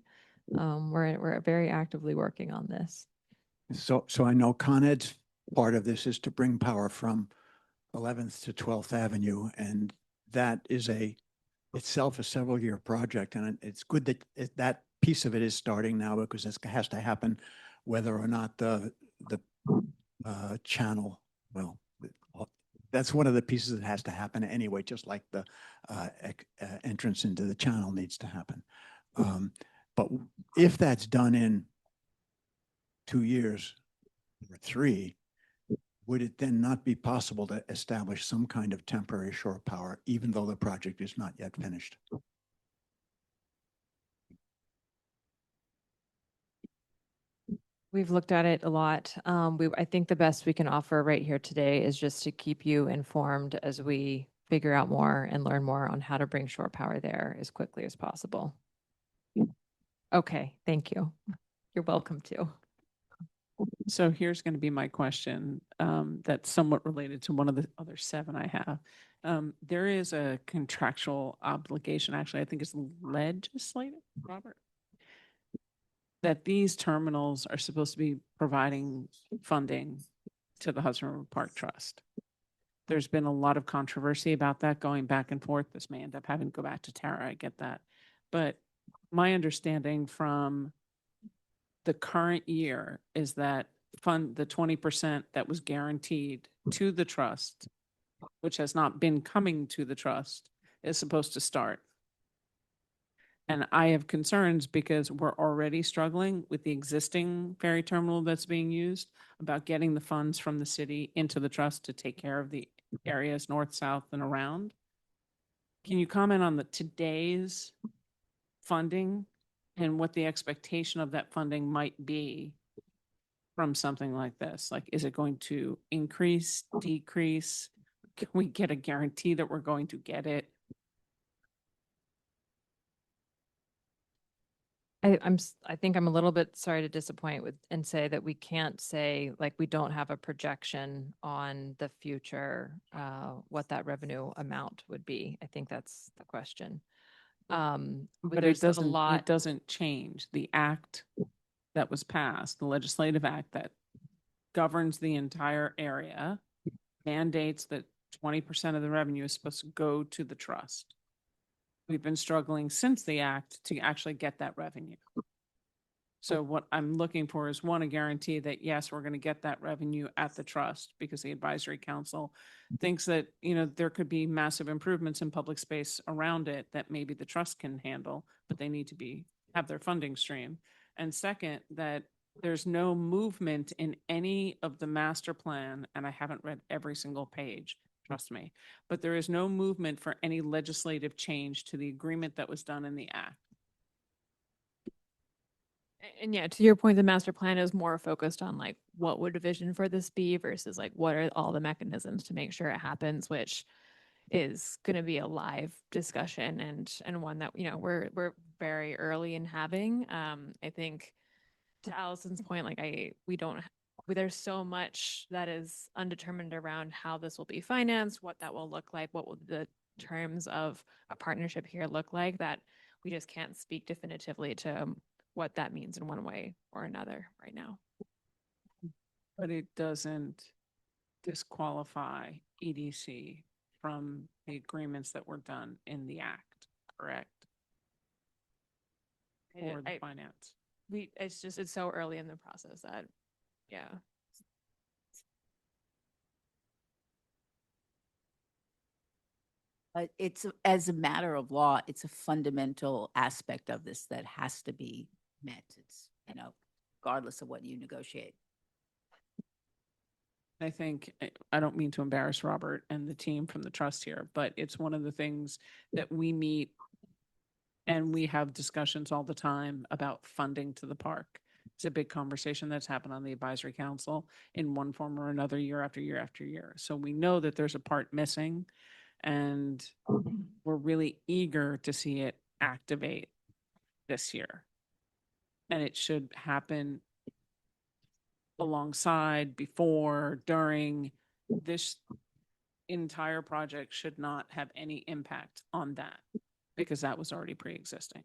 We're very actively working on this.
So I know Con Ed's part of this is to bring power from 11th to 12th Avenue, and that is itself a several-year project, and it's good that that piece of it is starting now, because it has to happen whether or not the channel, well, that's one of the pieces that has to happen anyway, just like the entrance into the channel needs to happen. But if that's done in 2 years or 3, would it then not be possible to establish some kind of temporary shore power, even though the project is not yet finished?
We've looked at it a lot. I think the best we can offer right here today is just to keep you informed as we figure out more and learn more on how to bring shore power there as quickly as possible. Okay, thank you. You're welcome to.
So here's going to be my question that's somewhat related to one of the other 7 I have. There is a contractual obligation, actually, I think it's legislative, Robert, that these terminals are supposed to be providing funding to the Hudson River Park Trust. There's been a lot of controversy about that going back and forth. This may end up having to go back to Tara, I get that. But my understanding from the current year is that the 20% that was guaranteed to the trust, which has not been coming to the trust, is supposed to start. And I have concerns because we're already struggling with the existing ferry terminal that's being used about getting the funds from the city into the trust to take care of the areas north, south, and around. Can you comment on today's funding and what the expectation of that funding might be from something like this? Like, is it going to increase, decrease? Can we get a guarantee that we're going to get it?
I think I'm a little bit sorry to disappoint and say that we can't say, like, we don't have a projection on the future, what that revenue amount would be. I think that's the question.
But it doesn't change the act that was passed, the legislative act that governs the entire area, mandates that 20% of the revenue is supposed to go to the trust. We've been struggling since the act to actually get that revenue. So what I'm looking for is one, a guarantee that yes, we're going to get that revenue at the trust because the advisory council thinks that, there could be massive improvements in public space around it that maybe the trust can handle, but they need to have their funding stream. And second, that there's no movement in any of the master plan, and I haven't read every single page, trust me, but there is no movement for any legislative change to the agreement that was done in the act.
And yeah, to your point, the master plan is more focused on like what would a vision for this be versus like what are all the mechanisms to make sure it happens, which is going to be a live discussion and one that we're very early in having. I think to Allison's point, like there's so much that is undetermined around how this will be financed, what that will look like, what will the terms of a partnership here look like, that we just can't speak definitively to what that means in one way or another right now.
But it doesn't disqualify EDC from the agreements that were done in the act, correct? Or the finance.
It's so early in the process that, yeah.
It's as a matter of law, it's a fundamental aspect of this that has to be met. It's, regardless of what you negotiate.
I think, I don't mean to embarrass Robert and the team from the trust here, but it's one of the things that we meet and we have discussions all the time about funding to the park. It's a big conversation that's happened on the advisory council in one form or another, year after year after year. So we know that there's a part missing, and we're really eager to see it activate this year. And it should happen alongside, before, during. This entire project should not have any impact on that because that was already pre-existing.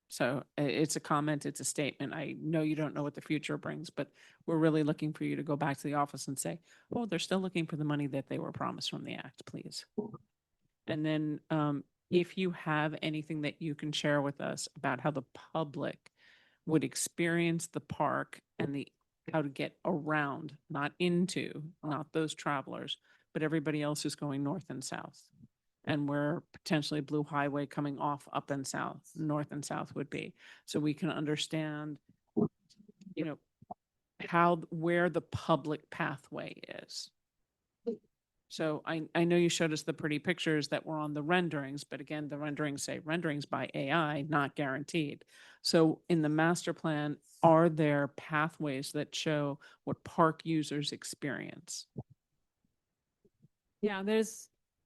So it's a comment, it's a statement. I know you don't know what the future brings, but we're really looking for you to go back to the office and say, oh, they're still looking for the money that they were promised from the act, please. And then if you have anything that you can share with us about how the public would experience the park and how to get around, not into, not those travelers, but everybody else who's going north and south, and where potentially Blue Highway coming off up and south, north and south would be. So we can understand, where the public pathway is. So I know you showed us the pretty pictures that were on the renderings, but again, the renderings say renderings by AI, not guaranteed. So in the master plan, are there pathways that show what park users experience?
Yeah,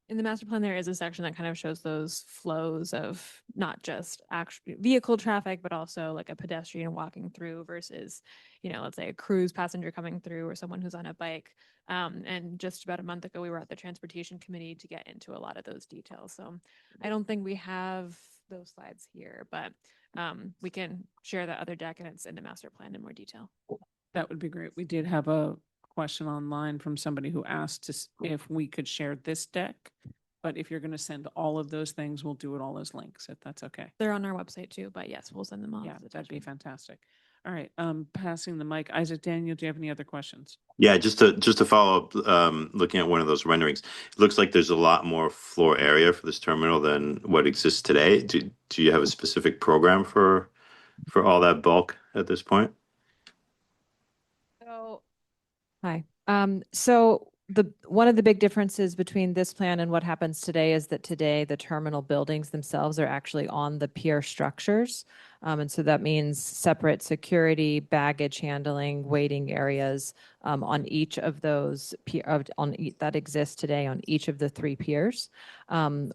in the master plan, there is a section that kind of shows those flows of not just actual vehicle traffic, but also like a pedestrian walking through versus, let's say a cruise passenger coming through or someone who's on a bike. And just about a month ago, we were at the transportation committee to get into a lot of those details. So I don't think we have those slides here, but we can share the other deck and it's in the master plan in more detail.
That would be great. We did have a question online from somebody who asked if we could share this deck, but if you're going to send all of those things, we'll do it all as links, if that's okay.
They're on our website too, but yes, we'll send them all.
Yeah, that'd be fantastic. All right, passing the mic. Isaac, Daniel, do you have any other questions?
Yeah, just to follow up, looking at one of those renderings, it looks like there's a lot more floor area for this terminal than what exists today. Do you have a specific program for all that bulk at this point?
So, hi. So one of the big differences between this plan and what happens today is that today the terminal buildings themselves are actually on the pier structures. And so that means separate security, baggage handling, waiting areas on each of those that exist today on each of the 3 piers.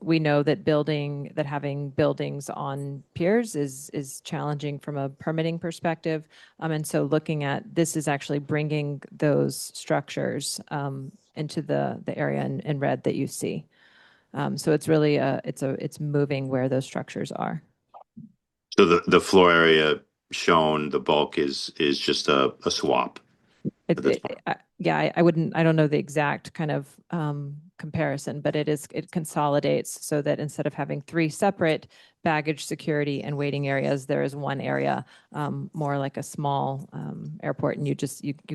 We know that having buildings on piers is challenging from a permitting perspective. And so looking at this is actually bringing those structures into the area in red that you see. So it's really it's moving where those structures are.
So the floor area shown, the bulk is just a swap.
Yeah, I don't know the exact kind of comparison, but it consolidates so that instead of having 3 separate baggage security and waiting areas, there is one area, more like a small airport, and you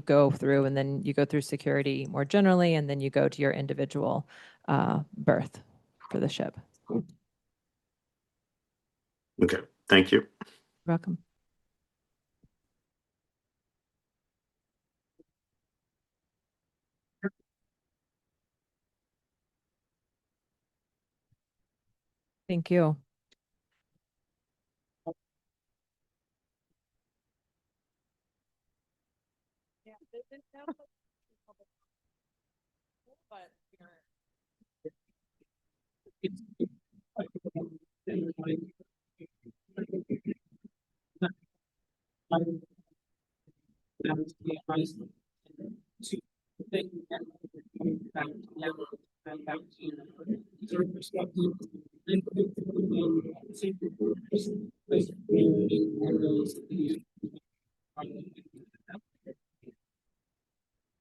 go through, and then you go through security more generally, and then you go to your individual berth for the ship.
Okay, thank you.
You're welcome. Thank you.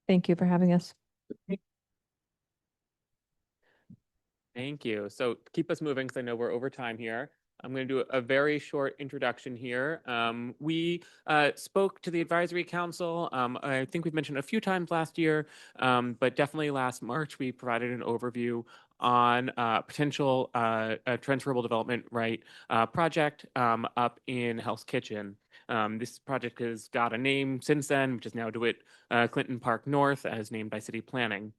Thank you for having us.
Thank you. So keep us moving because I know we're over time here. I'm going to do a very short introduction here. We spoke to the advisory council. I think we've mentioned a few times last year, but definitely last March, we provided an overview on potential transferable development right project up in Hell's Kitchen. This project has got a name since then, which is now DeWitt Clinton Park North, as named by city planning.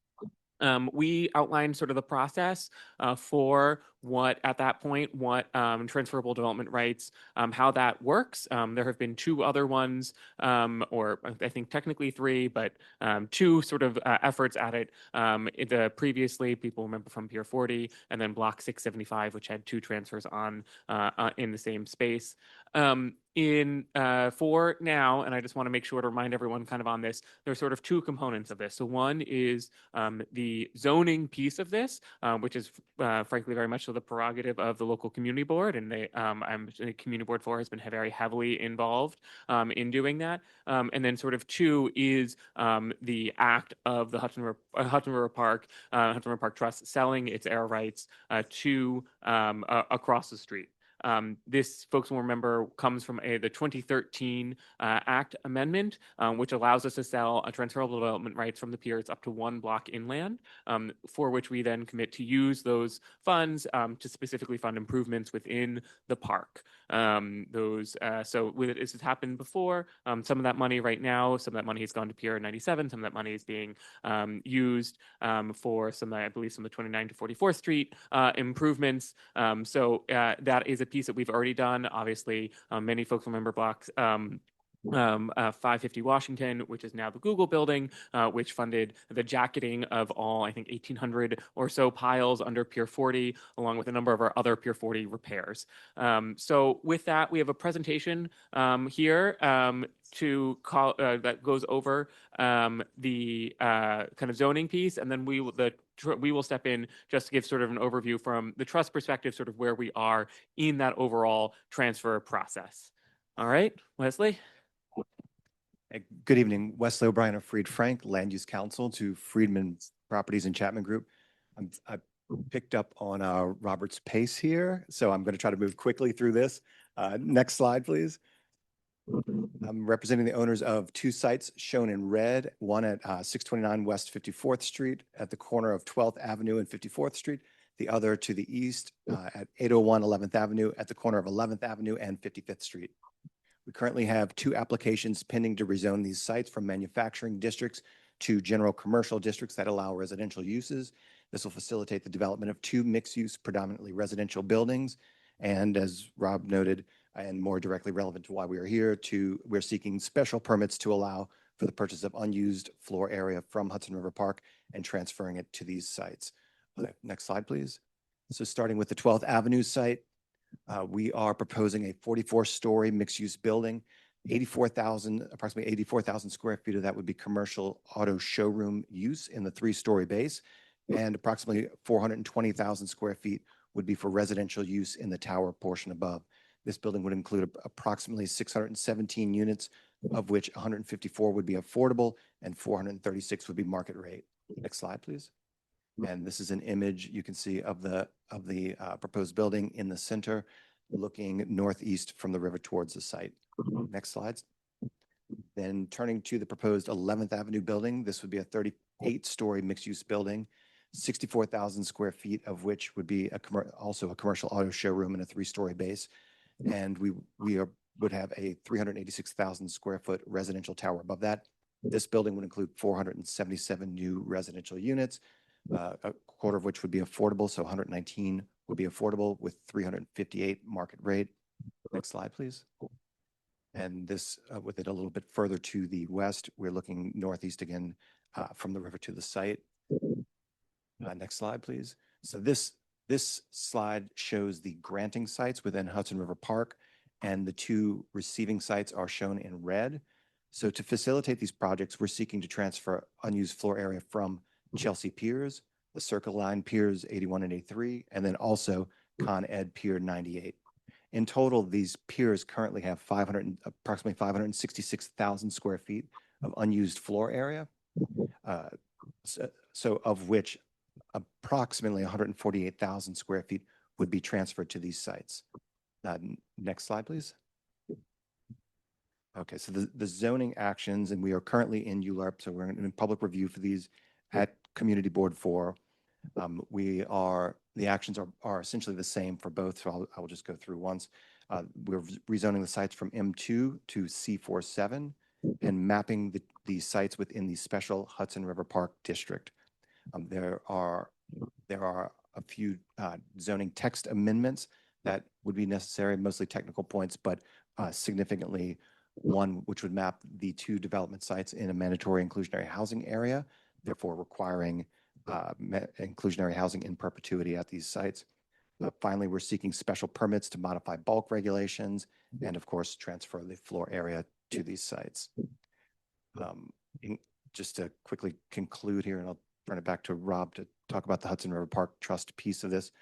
We outlined sort of the process for what, at that point, what transferable development rights, how that works. There have been 2 other ones, or I think technically 3, but 2 sort of efforts at it. Previously, people remember from Pier 40, and then Block 675, which had 2 transfers on in the same space. For now, and I just want to make sure to remind everyone kind of on this, there's sort of 2 components of this. So one is the zoning piece of this, which is frankly very much so the prerogative of the local community board, and the community board 4 has been very heavily involved in doing that. And then sort of 2 is the act of the Hudson River Park Trust selling its air rights to across the street. This, folks will remember, comes from the 2013 Act amendment, which allows us to sell transferable development rights from the piers up to 1 block inland, for which we then commit to use those funds to specifically fund improvements within the park. So this has happened before. Some of that money right now, some of that money has gone to Pier 97. Some of that money is being used for I believe some of the 29 to 44th Street improvements. So that is a piece that we've already done. Obviously, many folks remember blocks 550 Washington, which is now the Google building, which funded the jacketing of all, I think, 1,800 or so piles under Pier 40, along with a number of our other Pier 40 repairs. So with that, we have a presentation here that goes over the kind of zoning piece, and then we will step in just to give sort of an overview from the trust perspective, sort of where we are in that overall transfer process. All right, Wesley.
Good evening, Wesley O'Brien of Fried Frank, Land Use Counsel to Friedman Properties and Chapman Group. I picked up on Robert's pace here, so I'm going to try to move quickly through this. Next slide, please. I'm representing the owners of 2 sites shown in red, one at 629 West 54th Street at the corner of 12th Avenue and 54th Street, the other to the east at 801 11th Avenue at the corner of 11th Avenue and 55th Street. We currently have 2 applications pending to rezone these sites from manufacturing districts to general commercial districts that allow residential uses. This will facilitate the development of 2 mixed-use, predominantly residential buildings. And as Rob noted, and more directly relevant to why we are here, we're seeking special permits to allow for the purchase of unused floor area from Hudson River Park and transferring it to these sites. Okay, next slide, please. So starting with the 12th Avenue site, we are proposing a 44-story mixed-use building. Approximately 84,000 square feet of that would be commercial auto showroom use in the 3-story base, and approximately 420,000 square feet would be for residential use in the tower portion above. This building would include approximately 617 units, of which 154 would be affordable and 436 would be market rate. Next slide, please. And this is an image you can see of the proposed building in the center, looking northeast from the river towards the site. Next slides. Then turning to the proposed 11th Avenue building, this would be a 38-story mixed-use building, 64,000 square feet of which would be also a commercial auto showroom and a 3-story base. And we would have a 386,000 square foot residential tower above that. This building would include 477 new residential units, a quarter of which would be affordable. So 119 would be affordable with 358 market rate. Next slide, please. And this, with it a little bit further to the west, we're looking northeast again from the river to the site. Next slide, please. So this slide shows the granting sites within Hudson River Park, and the 2 receiving sites are shown in red. So to facilitate these projects, we're seeking to transfer unused floor area from Chelsea Piers, the Circle Line Piers 81 and 83, and then also Con Ed Pier 98. In total, these piers currently have approximately 566,000 square feet of unused floor area. So of which approximately 148,000 square feet would be transferred to these sites. Next slide, please. Okay, so the zoning actions, and we are currently in ULARP, so we're in public review for these at Community Board 4. The actions are essentially the same for both, so I will just go through once. We're rezoning the sites from M2 to C47 and mapping the sites within the special Hudson River Park district. There are a few zoning text amendments that would be necessary, mostly technical points, but significantly one which would map the 2 development sites in a mandatory inclusionary housing area, therefore requiring inclusionary housing in perpetuity at these sites. Finally, we're seeking special permits to modify bulk regulations and, of course, transfer the floor area to these sites. Just to quickly conclude here, and I'll turn it back to Rob to talk about the Hudson River Park Trust piece of this.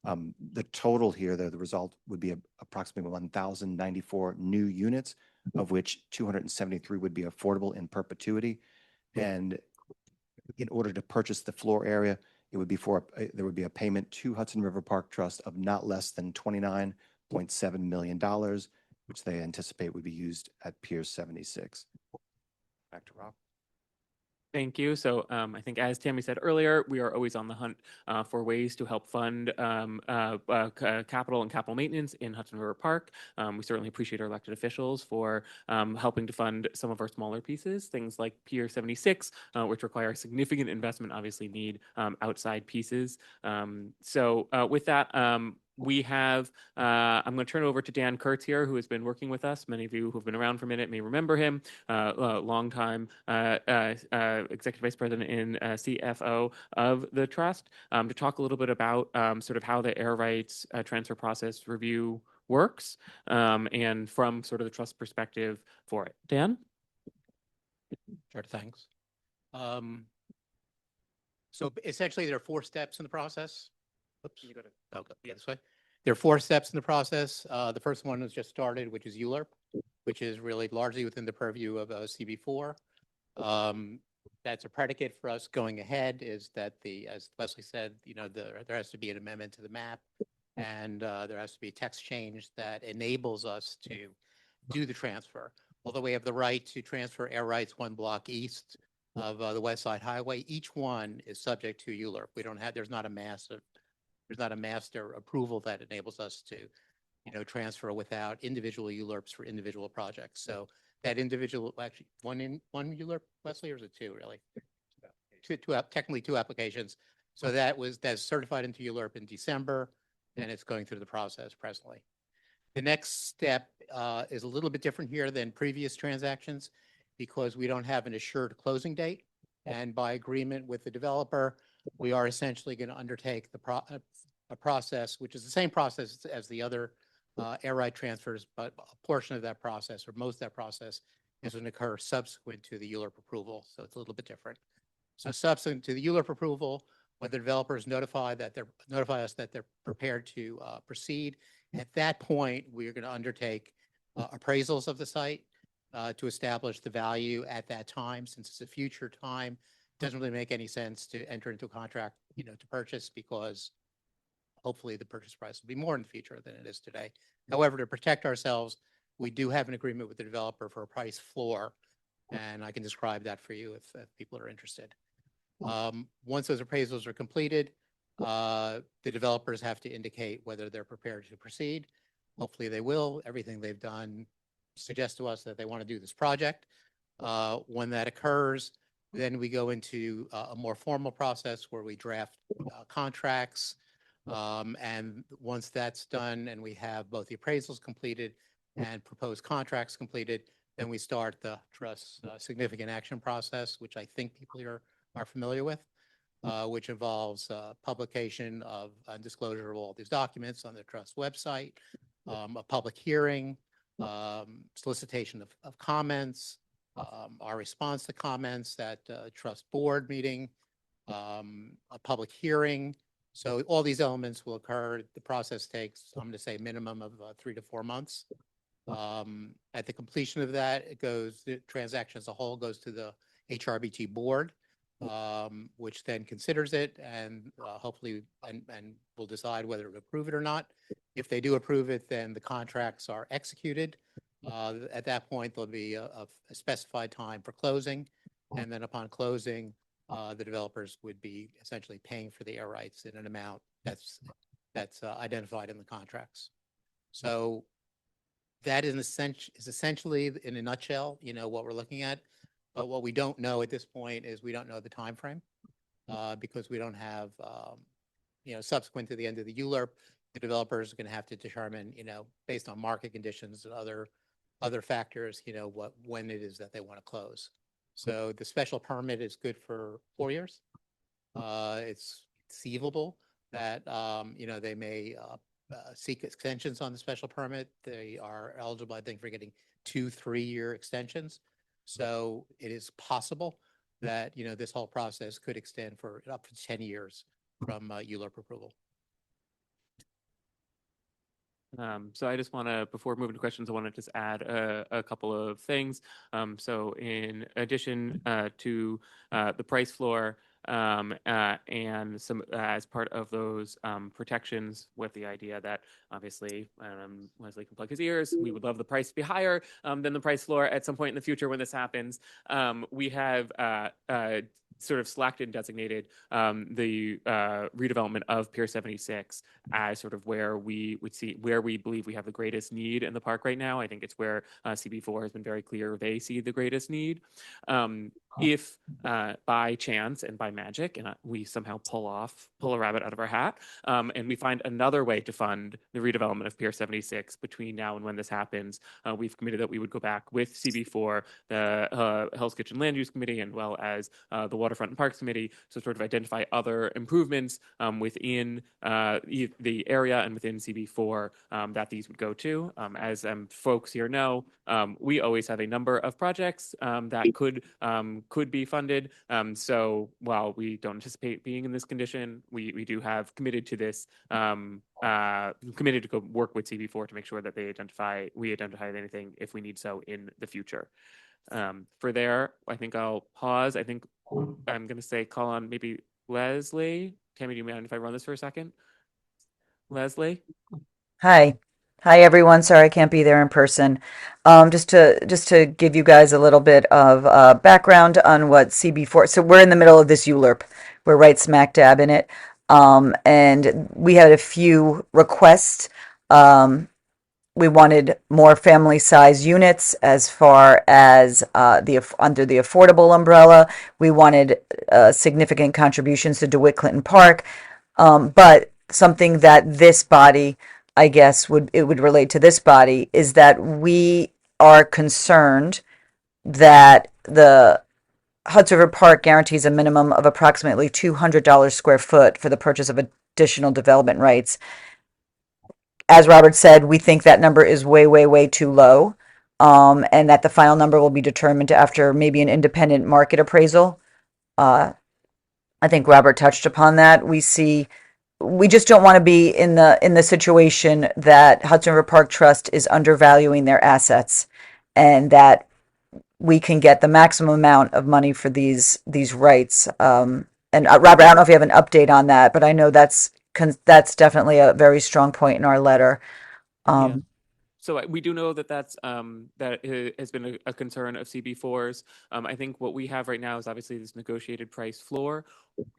The total here, the result would be approximately 1,094 new units, of which 273 would be affordable in perpetuity. And in order to purchase the floor area, it would be there would be a payment to Hudson River Park Trust of not less than $29.7 million, which they anticipate would be used at Pier 76. Back to Rob.
Thank you. So I think, as Tammy said earlier, we are always on the hunt for ways to help fund capital and capital maintenance in Hudson River Park. We certainly appreciate our elected officials for helping to fund some of our smaller pieces, things like Pier 76, which require significant investment, obviously need outside pieces. So with that, we have, I'm going to turn it over to Dan Kurtz here, who has been working with us. Many of you who've been around for a minute may remember him, longtime Executive Vice President and CFO of the Trust, to talk a little bit about sort of how the air rights transfer process review works, and from sort of the Trust perspective for it. Dan?
Sure, thanks. So essentially, there are 4 steps in the process. Oops. You go to this way. There are 4 steps in the process. The first one was just started, which is ULURP, which is really largely within the purview of CB4. That's a predicate for us going ahead. Is that as Leslie said, there has to be an amendment to the map, and there has to be a text change that enables us to do the transfer. Although we have the right to transfer air rights 1 block east of the West Side Highway, each one is subject to ULURP. There's not a master approval that enables us to, transfer without individual ULURPs for individual projects. So that individual, actually, one ULURP, Leslie, or is it 2 really? Technically 2 applications. So that's certified into ULURP in December, and it's going through the process presently. The next step is a little bit different here than previous transactions because we don't have an assured closing date. And by agreement with the developer, we are essentially going to undertake a process, which is the same process as the other air right transfers, but a portion of that process, or most of that process, is going to occur subsequent to the ULURP approval. So it's a little bit different. So subsequent to the ULURP approval, when the developers notify us that they're prepared to proceed, at that point, we are going to undertake appraisals of the site to establish the value at that time. Since it's a future time, doesn't really make any sense to enter into a contract, to purchase, because hopefully the purchase price will be more in the future than it is today. However, to protect ourselves, we do have an agreement with the developer for a price floor, and I can describe that for you if people are interested. Once those appraisals are completed, the developers have to indicate whether they're prepared to proceed. Hopefully they will. Everything they've done suggests to us that they want to do this project. When that occurs, then we go into a more formal process where we draft contracts. And once that's done and we have both the appraisals completed and proposed contracts completed, then we start the trust significant action process, which I think people here are familiar with, which involves publication of disclosure of all these documents on the trust website, a public hearing, solicitation of comments, our response to comments at trust board meeting, a public hearing. So all these elements will occur. The process takes, I'm going to say, minimum of 3 to 4 months. At the completion of that, the transaction as a whole goes to the HRBT board, which then considers it and hopefully and will decide whether to approve it or not. If they do approve it, then the contracts are executed. At that point, there'll be a specified time for closing. And then upon closing, the developers would be essentially paying for the air rights in an amount that's identified in the contracts. So that is essentially, in a nutshell, what we're looking at. But what we don't know at this point is we don't know the time frame because we don't have, subsequent to the end of the ULURP, the developers are going to have to determine, based on market conditions and other factors, when it is that they want to close. So the special permit is good for 4 years. It's conceivable that, they may seek extensions on the special permit. They are eligible, I think, for getting 2 3-year extensions. So it is possible that, this whole process could extend for up to 10 years from ULURP approval.
So I just want to, before moving to questions, I want to just add a couple of things. So in addition to the price floor and some as part of those protections, with the idea that obviously Leslie can plug his ears, we would love the price to be higher than the price floor at some point in the future when this happens. We have sort of selected and designated the redevelopment of Pier 76 as sort of where we believe we have the greatest need in the park right now. I think it's where CB4 has been very clear they see the greatest need. If by chance and by magic, and we somehow pull a rabbit out of our hat, and we find another way to fund the redevelopment of Pier 76 between now and when this happens, we've committed that we would go back with CB4, the Hell's Kitchen Land Use Committee, and well as the Waterfront and Parks Committee, to sort of identify other improvements within the area and within CB4 that these would go to. As folks here know, we always have a number of projects that could be funded. So while we don't anticipate being in this condition, we do have committed to this, committed to go work with CB4 to make sure that we identify anything if we need so in the future. For there, I think I'll pause. I think I'm going to say call on maybe Leslie. Tammy, do you mind if I run this for a second? Leslie?
Hi. Hi, everyone. Sorry I can't be there in person. Just to give you guys a little bit of background on what CB4. So we're in the middle of this ULURP. We're right smack dab in it. And we had a few requests. We wanted more family size units as far as under the affordable umbrella. We wanted significant contributions to DeWitt Clinton Park. But something that this body, I guess would relate to this body, is that we are concerned that the Hudson River Park guarantees a minimum of approximately $200 square foot for the purchase of additional development rights. As Robert said, we think that number is way, way, way too low, and that the final number will be determined after maybe an independent market appraisal. I think Robert touched upon that. We just don't want to be in the situation that Hudson River Park Trust is undervaluing their assets, and that we can get the maximum amount of money for these rights. And Robert, I don't know if you have an update on that, but I know that's definitely a very strong point in our letter.
Yeah. So we do know that has been a concern of CB4's. I think what we have right now is obviously this negotiated price floor.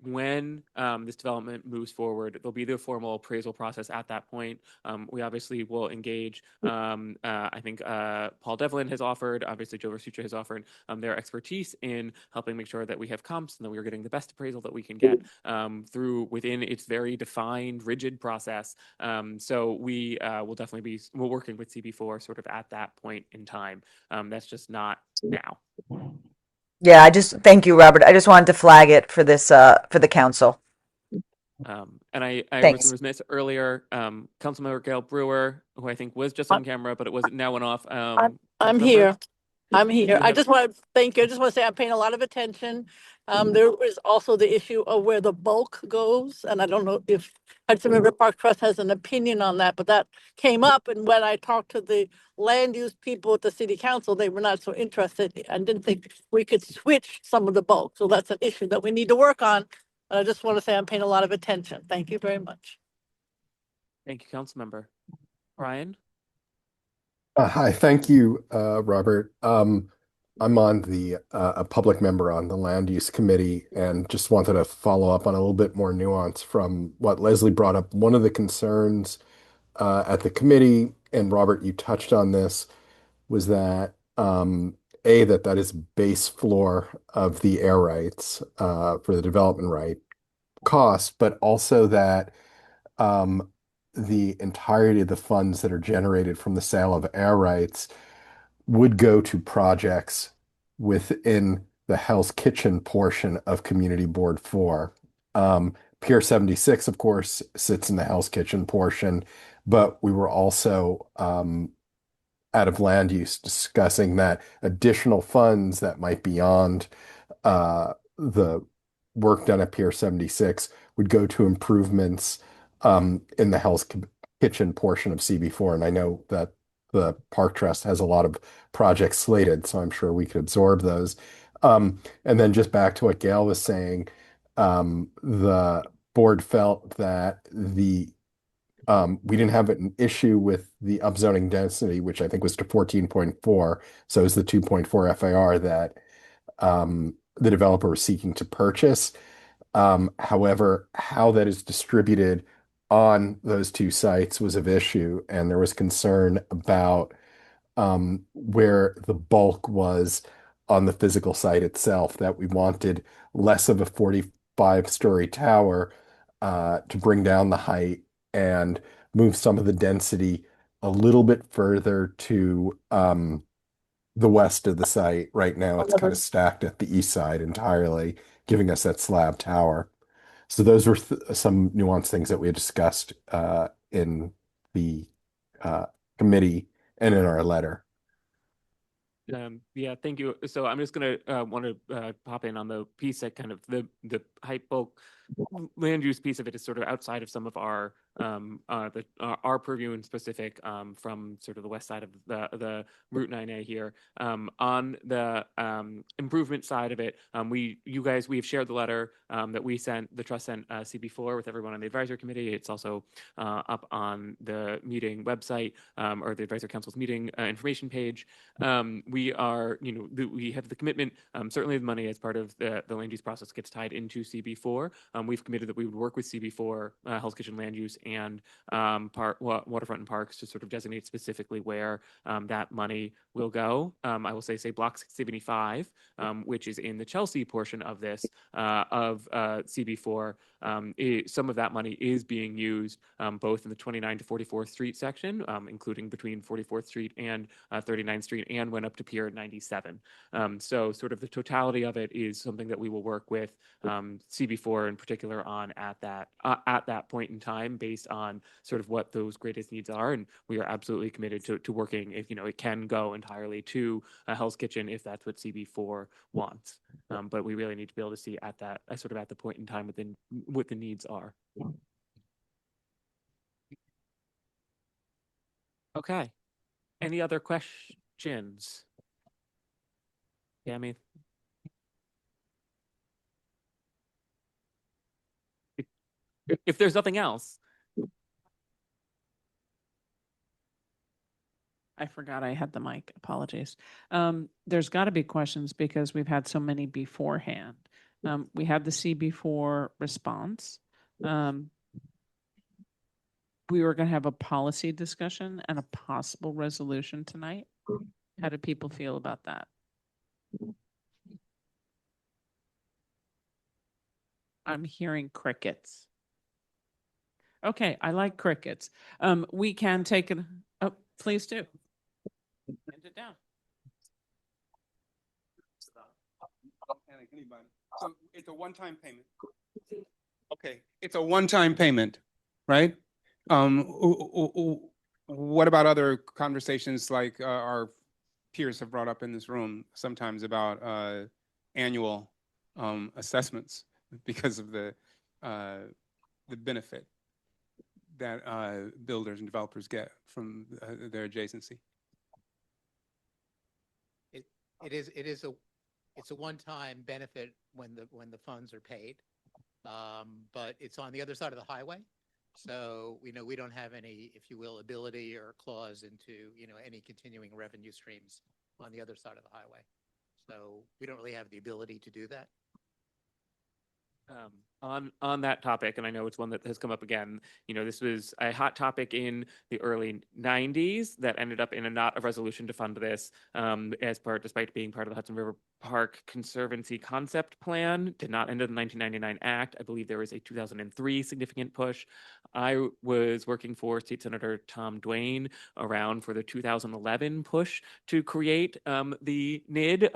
When this development moves forward, there'll be the formal appraisal process at that point. We obviously will engage. I think Paul Devlin has offered, obviously Joe Versucci has offered their expertise in helping make sure that we have comps and that we are getting the best appraisal that we can get through within its very defined, rigid process. So we will definitely we're working with CB4 sort of at that point in time. That's just not now.
Yeah, thank you, Robert. I just wanted to flag it for this for the council.
And I
Thanks.
was missed earlier. Councilmember Gail Brewer, who I think was just on camera, but it was now went off.
I'm here. I'm here. I just want to thank you. I just want to say I'm paying a lot of attention. There is also the issue of where the bulk goes, and I don't know if Hudson River Park Trust has an opinion on that, but that came up. And when I talked to the land use people at the city council, they were not so interested and didn't think we could switch some of the bulk. So that's an issue that we need to work on. And I just want to say I'm paying a lot of attention. Thank you very much.
Thank you, Councilmember. Brian?
Hi, thank you, Robert. I'm on a public member on the Land Use Committee and just wanted to follow up on a little bit more nuance from what Leslie brought up. One of the concerns at the committee, and Robert, you touched on this, was that that is base floor of the air rights for the development right cost, but also that the entirety of the funds that are generated from the sale of air rights would go to projects within the Hell's Kitchen portion of Community Board 4. Pier 76, of course, sits in the Hell's Kitchen portion, but we were also out of land use discussing that additional funds that might be beyond the work done at Pier 76 would go to improvements in the Hell's Kitchen portion of CB4. And I know that the Park Trust has a lot of projects slated, so I'm sure we could absorb those. And then just back to what Gail was saying, the board felt that we didn't have an issue with the upzoning density, which I think was to 14.4. So it's the 2.4 FAR that the developer was seeking to purchase. However, how that is distributed on those two sites was of issue, and there was concern about where the bulk was on the physical site itself, that we wanted less of a 45-story tower to bring down the height and move some of the density a little bit further to the west of the site. Right now, it's kind of stacked at the east side entirely, giving us that slab tower. So those were some nuanced things that we had discussed in the committee and in our letter.
Yeah, thank you. So I'm just gonna want to pop in on the piece that kind of the height bulk land use piece of it is sort of outside of some of our our purview in specific from sort of the west side of the Route 9A here. On the improvement side of it, we've shared the letter that the trust sent CB4 with everyone on the advisory committee. It's also up on the meeting website or the advisory council's meeting information page. We are, we have the commitment, certainly the money as part of the land use process gets tied into CB4. We've committed that we would work with CB4, Hell's Kitchen Land Use, and Waterfront and Parks to sort of designate specifically where that money will go. I will say Block 675, which is in the Chelsea portion of this, of CB4. Some of that money is being used both in the 29 to 44th Street section, including between 44th Street and 39th Street, and went up to Pier 97. So sort of the totality of it is something that we will work with CB4 in particular on at that point in time, based on sort of what those greatest needs are. And we are absolutely committed to working, if it can go entirely to Hell's Kitchen if that's what CB4 wants. But we really need to be able to see at that sort of at the point in time within what the needs are. Okay. Any other questions? Tammy? If there's nothing else.
I forgot I had the mic. Apologies. There's got to be questions because we've had so many beforehand. We had the CB4 response. We were going to have a policy discussion and a possible resolution tonight. How do people feel about that? I'm hearing crickets. Okay, I like crickets. We can take it. Oh, please do. Hand it down.
So it's a one-time payment. Okay, it's a one-time payment, right? What about other conversations like our peers have brought up in this room sometimes about annual assessments because of the benefit that builders and developers get from their adjacency?
It's a one-time benefit when the funds are paid, but it's on the other side of the highway. So we don't have any, if you will, ability or clause into any continuing revenue streams on the other side of the highway. So we don't really have the ability to do that.
On that topic, and I know it's one that has come up again, this was a hot topic in the early 90s that ended up in a resolution to fund this despite being part of the Hudson River Park Conservancy Concept Plan, did not end in the 1999 Act. I believe there was a 2003 significant push. I was working for State Senator Tom Duane around for the 2011 push to create the NID,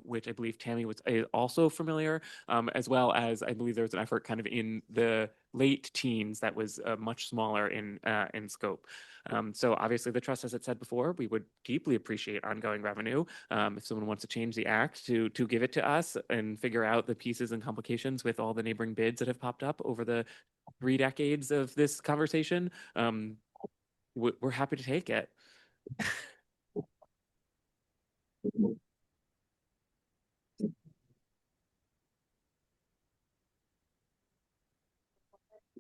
which I believe Tammy was also familiar, as well as I believe there was an effort kind of in the late teens that was much smaller in scope. So obviously the trust, as it said before, we would deeply appreciate ongoing revenue. If someone wants to change the act to give it to us and figure out the pieces and complications with all the neighboring bids that have popped up over the 3 decades of this conversation, we're happy to take it.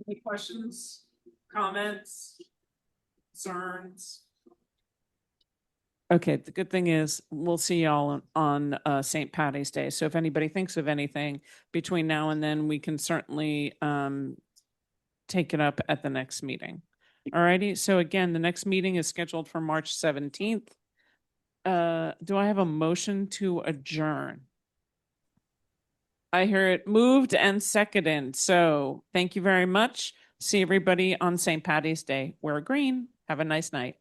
Any questions, comments, concerns? Okay, the good thing is we'll see y'all on St. Patty's Day. So if anybody thinks of anything between now and then, we can certainly take it up at the next meeting. All righty. So again, the next meeting is scheduled for March 17th. Do I have a motion to adjourn? I hear it moved and seconded. So thank you very much. See everybody on St. Patty's Day. Wear green. Have a nice night.